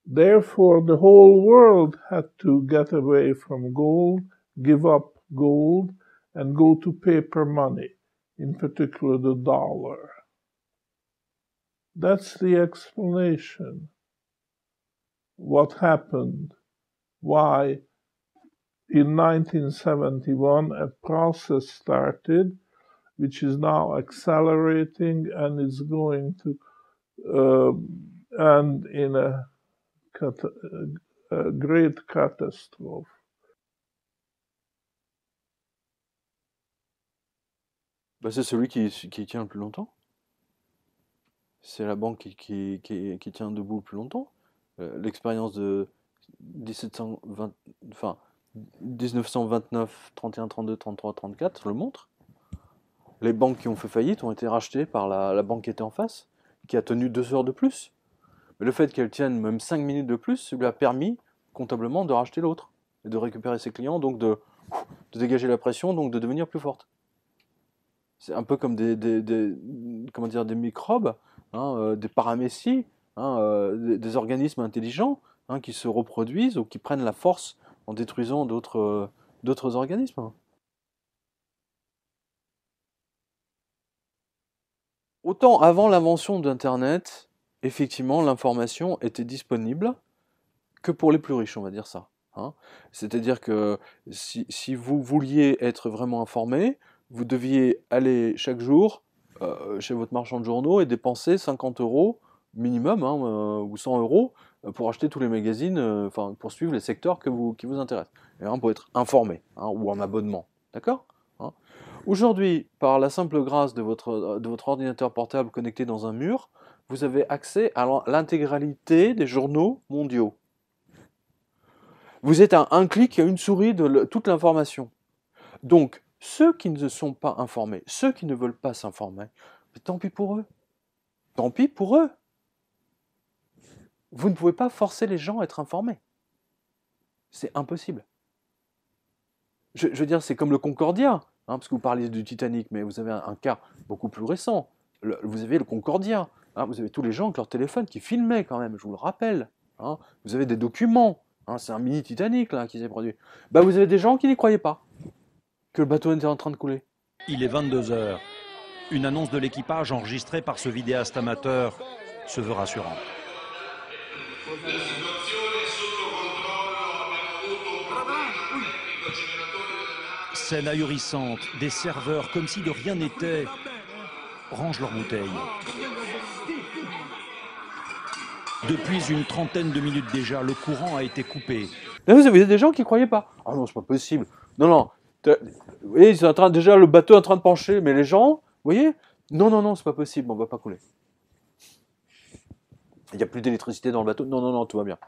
therefore the whole world had to get away from gold, give up gold, and go to paper money, in particular the dollar. That's the explanation. What happened? Why, in 1971, a process started which is now accelerating and is going to end in a great catastrophe. C'est celui qui tient le plus longtemps. C'est la banque qui tient debout le plus longtemps. L'expérience de 1929, 31, 32, 33, 34 le montre. Les banques qui ont fait faillite ont été rachetées par la banque qui était en face, qui a tenu 2 heures de plus. Mais le fait qu'elle tienne même 5 minutes de plus lui a permis comptablement de racheter l'autre et de récupérer ses clients, donc de dégager la pression, donc de devenir plus forte. C'est un peu comme comment dire, des microbes, hein, des paramécies, hein, des organismes intelligents, hein, qui se reproduisent ou qui prennent la force en détruisant d'autres organismes. Autant avant l'invention d'Internet, effectivement, l'information était disponible que pour les plus riches, on va dire ça. Hein. C'est-à-dire que si vous vouliez être vraiment informé, vous deviez aller chaque jour chez votre marchand de journaux et dépenser 50 € minimum, hein, ou 100 € pour acheter tous les magazines, enfin pour suivre les secteurs qui vous intéressent, et, hein, pour être informé, hein, ou en abonnement. D'accord, hein. Aujourd'hui, par la simple grâce de votre ordinateur portable connecté dans un mur, vous avez accès à l'intégralité des journaux mondiaux. Vous êtes à un clic et à une souris de toute l'information. Donc, ceux qui ne sont pas informés, ceux qui ne veulent pas s'informer, tant pis pour eux. Tant pis pour eux. Vous ne pouvez pas forcer les gens à être informés. C'est impossible. Je veux dire, c'est comme le Concordia, hein, parce que vous parliez du Titanic, mais vous avez un cas beaucoup plus récent. Vous avez le Concordia, hein, vous avez tous les gens avec leur téléphone qui filmaient quand même, je vous le rappelle. Hein, vous avez des documents, hein, c'est un mini Titanic là qui s'est produit. Bah, vous avez des gens qui n'y croyaient pas, que le bateau était en train de couler. Il est 22 h. Une annonce de l'équipage enregistrée par ce vidéaste amateur se veut rassurante. Scène ahurissante, des serveurs, comme si de rien n'était, rangent leurs bouteilles. Depuis une trentaine de minutes déjà, le courant a été coupé. Là, vous avez des gens qui ne croyaient pas. Ah non, c'est pas possible. Non, non. Vous voyez, ils sont déjà le bateau est en train de pencher, mais les gens, vous voyez, non, non, non, c'est pas possible, on va pas couler. Il n'y a plus d'électricité dans le bateau. Non, non, non, tout va bien.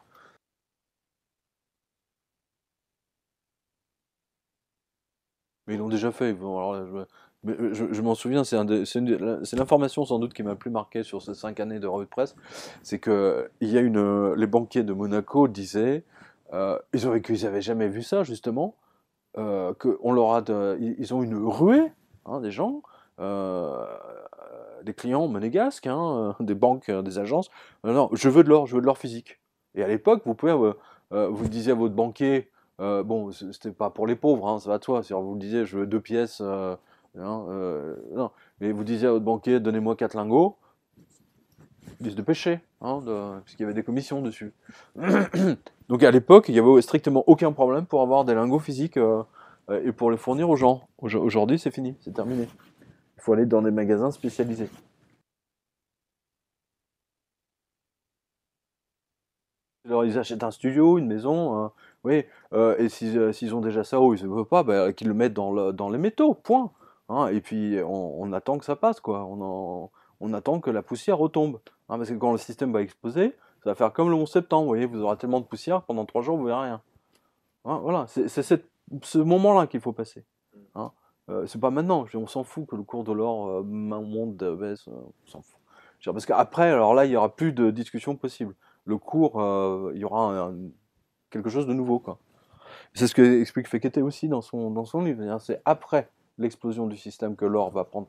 Mais ils l'ont déjà fait. Bon, alors là, je m'en souviens, c'est l'information sans doute qui m'a le plus marqué sur ces 5 années de revue de presse. C'est que les banquiers de Monaco disaient, qu'ils n'avaient jamais vu ça justement, qu'on leur ils ont une ruée, hein, des gens, des clients monégasques, hein, des banques, des agences. Non, je veux de l'or physique. Et à l'époque, vous disiez à votre banquier, bon, c'était pas pour les pauvres, hein, ça va de soi. Vous le disiez, je veux 2 pièces, non. Mais vous disiez à votre banquier, donnez-moi 4 lingots, ils disent de pêcher, hein, parce qu'il y avait des commissions dessus. Donc à l'époque, il n'y avait strictement aucun problème pour avoir des lingots physiques et pour les fournir aux gens. Aujourd'hui, c'est fini, c'est terminé. Il faut aller dans des magasins spécialisés. Alors, ils achètent un studio, une maison, oui, et s'ils ont déjà ça, ou ils ne veulent pas, bah, qu'ils le mettent dans les métaux, point. Hein, et puis on attend que ça passe, quoi. On attend que la poussière retombe. Hein, parce que quand le système va exploser, ça va faire comme le 11 septembre, vous voyez, vous aurez tellement de poussière, pendant 3 jours, vous verrez rien. Hein, voilà, c'est ce moment-là qu'il faut passer. Hein. C'est pas maintenant, on s'en fout que le cours de l'or monte, baisse, on s'en fout. Parce qu'après, alors là, il n'y aura plus de discussion possible. Le cours, il y aura quelque chose de nouveau, quoi. C'est ce que explique Fekete aussi dans son livre. C'est après l'explosion du système que l'or va prendre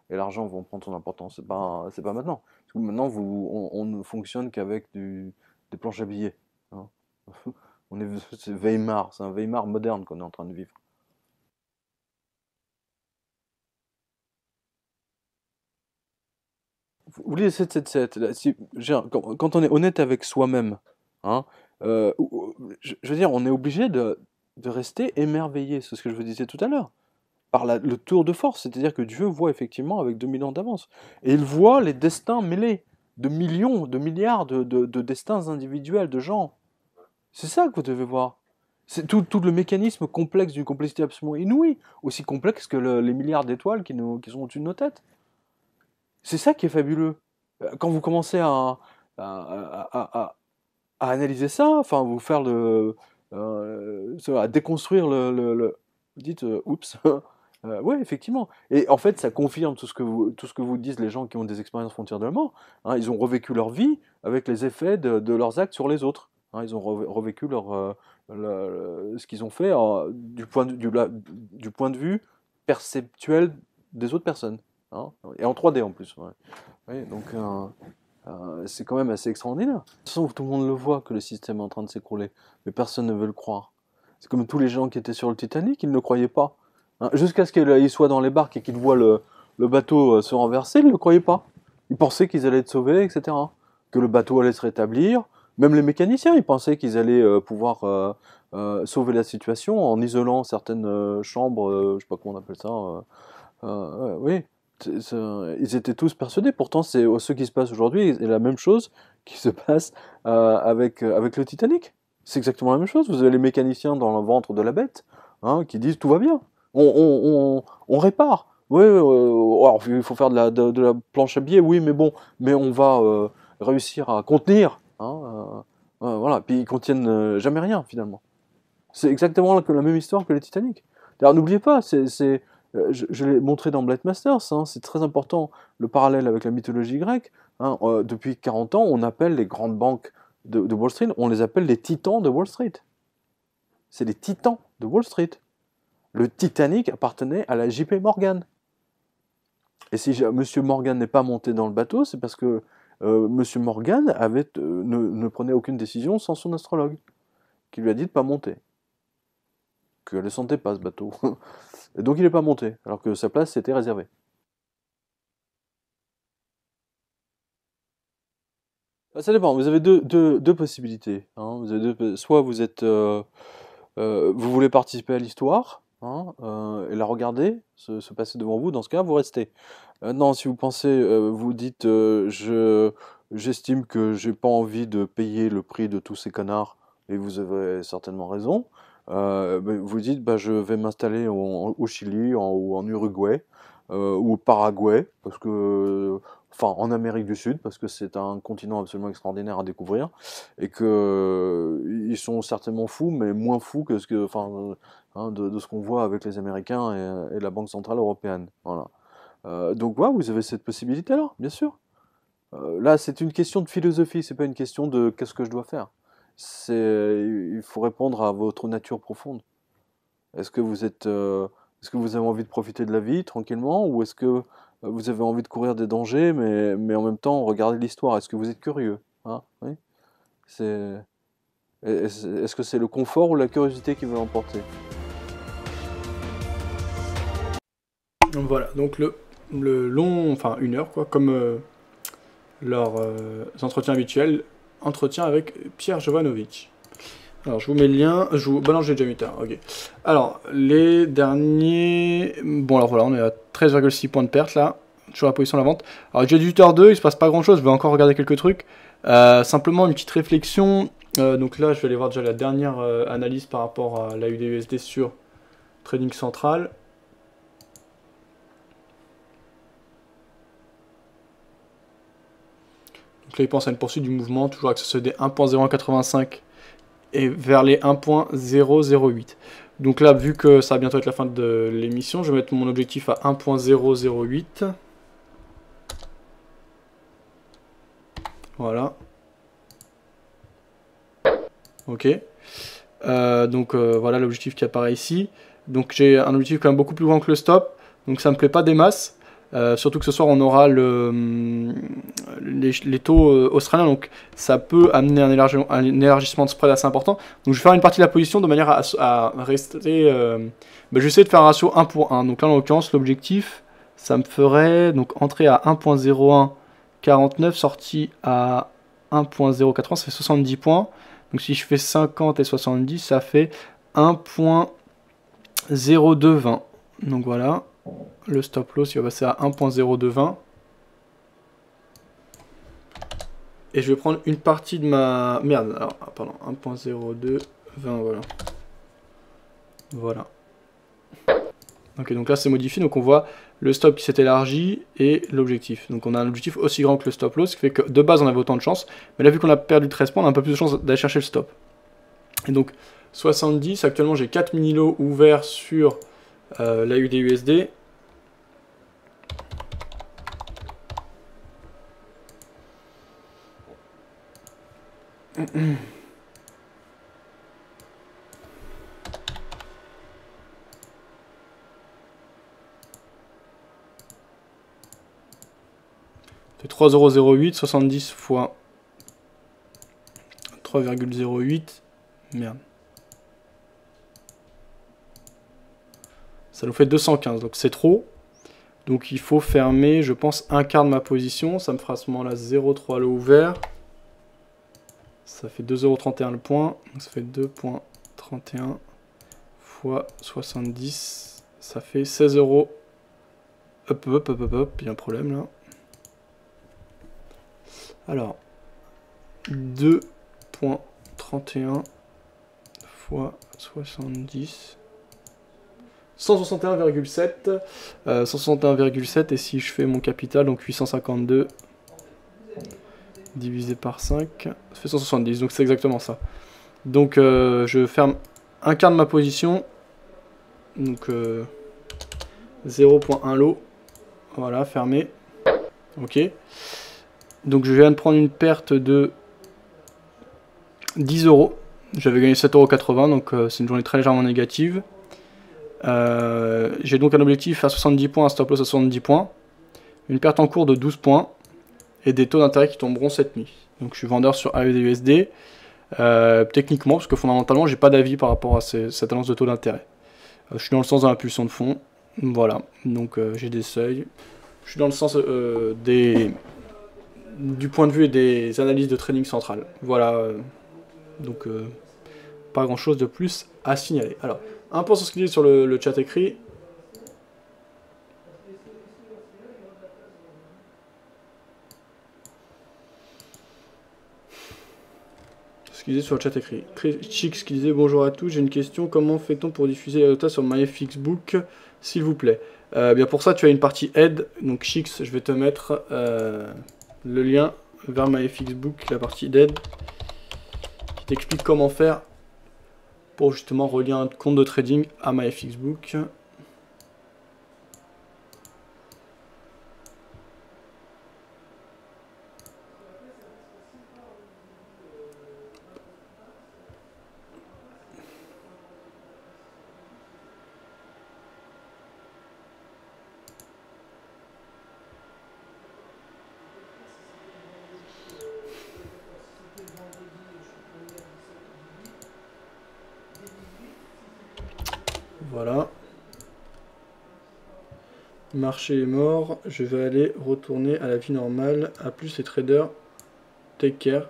et l'argent vont prendre son importance. C'est pas maintenant. Parce que maintenant, on ne fonctionne qu'avec des planches à billets. Hein. C'est Weimar, c'est un Weimar moderne qu'on est en train de vivre. Vous voulez 777, quand on est honnête avec soi-même, hein, je veux dire, on est obligé de rester émerveillé, c'est ce que je vous disais tout à l'heure, par le tour de force, c'est-à-dire que Dieu voit effectivement avec 2000 ans d'avance, et il voit les destins mêlés, de millions, de milliards de destins individuels, de gens. C'est ça que vous devez voir. C'est tout le mécanisme complexe, d'une complexité absolument inouïe, aussi complexe que les milliards d'étoiles qui sont au-dessus de nos têtes. C'est ça qui est fabuleux. Quand vous commencez à analyser ça, enfin, vous faire à déconstruire vous dites, oups, Ouais, effectivement. Et en fait, ça confirme tout ce que vous disent les gens qui ont des expériences frontières de la mort. Hein, ils ont revécu leur vie avec les effets de leurs actes sur les autres. Hein, ils ont revécu ce qu'ils ont fait du point de vue perceptuel des autres personnes. Hein, et en 3D en plus. Ouais. Ouais, donc, c'est quand même assez extraordinaire. De toute façon, tout le monde le voit que le système est en train de s'écrouler. Mais personne ne veut le croire. C'est comme tous les gens qui étaient sur le Titanic, ils ne le croyaient pas. Hein, jusqu'à ce qu'ils soient dans les barques et qu'ils voient le bateau se renverser, ils ne le croyaient pas. Ils pensaient qu'ils allaient être sauvés, etc. Que le bateau allait se rétablir. Même les mécaniciens, ils pensaient qu'ils allaient pouvoir sauver la situation en isolant certaines chambres, je sais pas comment on appelle ça. Oui, ils étaient tous persuadés. Pourtant, c'est ce qui se passe aujourd'hui est la même chose qui se passe avec le Titanic. C'est exactement la même chose. Vous avez les mécaniciens dans le ventre de la bête qui disent tout va bien. On répare. Oui, alors il faut faire de la planche à billets, oui, mais bon, mais on va réussir à contenir. Voilà, puis ils contiennent jamais rien finalement. C'est exactement la même histoire que le Titanic. D'ailleurs, n'oubliez pas, je l'ai montré dans Blade Masters, c'est très important le parallèle avec la mythologie grecque. Depuis 40 ans, on appelle les grandes banques de Wall Street, on les appelle les titans de Wall Street. C'est les titans de Wall Street. Le Titanic appartenait à la JP Morgan. Et si M. Morgan n'est pas monté dans le bateau, c'est parce que M. Morgan ne prenait aucune décision sans son astrologue, qui lui a dit de ne pas monter. Qu'elle ne le sentait pas, ce bateau. Et donc il n'est pas monté, alors que sa place était réservée. Ça dépend, vous avez deux possibilités. Vous avez soit vous êtes... vous voulez participer à l'histoire, et la regarder se passer devant vous, dans ce cas, vous restez. Non, si vous pensez, vous dites, j'estime que j'ai pas envie de payer le prix de tous ces connards, et vous avez certainement raison, vous dites, je vais m'installer au Chili, ou en Uruguay, ou au Paraguay, parce que... Enfin, en Amérique du Sud, parce que c'est un continent absolument extraordinaire à découvrir, et qu'ils sont certainement fous, mais moins fous que de ce qu'on voit avec les Américains et la Banque Centrale Européenne. Voilà. Donc voilà, vous avez cette possibilité-là, bien sûr. Là, c'est une question de philosophie, c'est pas une question de qu'est-ce que je dois faire. Il faut répondre à votre nature profonde. Est-ce que vous avez envie de profiter de la vie tranquillement, ou est-ce que vous avez envie de courir des dangers, mais en même temps, regardez l'histoire. Est-ce que vous êtes curieux, oui. Est-ce que c'est le confort ou la curiosité qui veut l'emporter? Donc voilà, donc le long, enfin 1 heure, quoi, comme leurs entretiens habituels, entretien avec Pierre Jovanovic. Alors, je vous mets le lien. Bah non, j'ai déjà mis tard. Ok. Alors, les derniers. Bon, alors voilà, on est à 13,6 points de perte là. Toujours la position de la vente. Alors, j'ai du Twitter 2, il se passe pas grand chose. Je vais encore regarder quelques trucs. Simplement, une petite réflexion. Donc là, je vais aller voir déjà la dernière analyse par rapport à l'AUD-USD sur Trading Central. Donc là, il pense à une poursuite du mouvement, toujours avec ce CD 1.0185. Et vers les 1.008. Donc là, vu que ça va bientôt être la fin de l'émission, je vais mettre mon objectif à 1.008. Voilà. Ok. Donc voilà l'objectif qui apparaît ici. Donc j'ai un objectif quand même beaucoup plus grand que le stop. Donc ça me plaît pas des masses. Surtout que ce soir on aura les taux australiens, donc ça peut amener un élargissement de spread assez important. Donc je vais faire une partie de la position de manière à rester... je vais essayer de faire un ratio 1 pour 1. Donc là en l'occurrence l'objectif ça me ferait donc entrer à 1.0149, sortie à 1.080, ça fait 70 points. Donc si je fais 50 et 70, ça fait 1.0220. Donc voilà. Le stop loss il va passer à 1.0220. Et je vais prendre une partie de ma... Merde, alors, pardon, 1.0220, voilà. Voilà. Ok, donc là c'est modifié, donc on voit le stop qui s'est élargi et l'objectif. Donc on a un objectif aussi grand que le stop loss, ce qui fait que de base on avait autant de chance, mais là vu qu'on a perdu 13 points, on a un peu plus de chance d'aller chercher le stop. Et donc 70, actuellement j'ai 4 mini-lots ouverts sur la UDUSD. C'est 3,008, 70 fois 3,08. Merde. Ça nous fait 215, donc c'est trop. Donc il faut fermer, je pense, un quart de ma position. Ça me fera à ce moment-là 0,3 lot ouvert. Ça fait 2,31 € le point. Donc ça fait 2,31 fois 70. Ça fait 16 €. Hop, hop, hop, hop, hop, il y a un problème là. Alors, 2,31 fois 70. 161,7. 161,7 et si je fais mon capital, donc 852 divisé par 5, ça fait 170, donc c'est exactement ça. Donc je ferme un quart de ma position, donc 0,1 lot, voilà, fermé, ok. Donc je viens de prendre une perte de 10 €, j'avais gagné 7,80 €, donc c'est une journée très légèrement négative. J'ai donc un objectif à 70 points, un stop loss à 70 points, une perte en cours de 12 points, et des taux d'intérêt qui tomberont cette nuit. Donc je suis vendeur sur AED-USD, techniquement, parce que fondamentalement, j'ai pas d'avis par rapport à cette annonce de taux d'intérêt. Je suis dans le sens de l'impulsion de fond, voilà, donc j'ai des seuils. Je suis dans le sens du point de vue des analyses de trading central. Voilà, donc pas grand chose de plus à signaler. Alors, un point sur ce qu'il dit sur le chat écrit. Ce qu'il disait sur le chat écrit. Chix qui disait bonjour à tous, j'ai une question, comment fait-on pour diffuser IOTA sur MyFXBook, s'il vous plaît? Bien pour ça tu as une partie aide, donc Chix, je vais te mettre le lien vers MyFXBook, la partie d'aide, qui t'explique comment faire pour justement relier un compte de trading à MyFXBook. Voilà. Marché est mort. Je vais aller retourner à la vie normale. A plus les traders. Take care.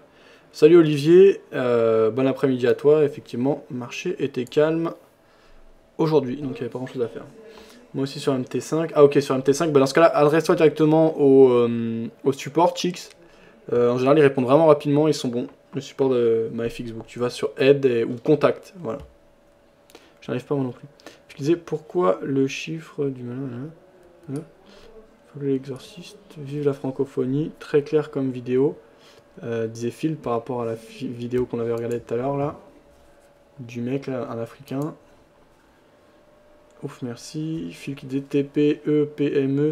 Salut Olivier. Bon après-midi à toi. Effectivement, marché était calme aujourd'hui. Donc il n'y avait pas grand chose à faire. Moi aussi sur MT5. Ah ok, sur MT5. Bah, dans ce cas-là, adresse-toi directement au support Chix. En général, ils répondent vraiment rapidement. Ils sont bons. Le support de MyFXBook. Tu vas sur aide ou contact. Voilà. J'arrive pas moi non plus. Je disais pourquoi le chiffre du malin. L'exorciste, vive la francophonie, très clair comme vidéo. Disait Phil par rapport à la vidéo qu'on avait regardée tout à l'heure là. Du mec là, un africain. Ouf, merci. Phil qui disait TPE, PME.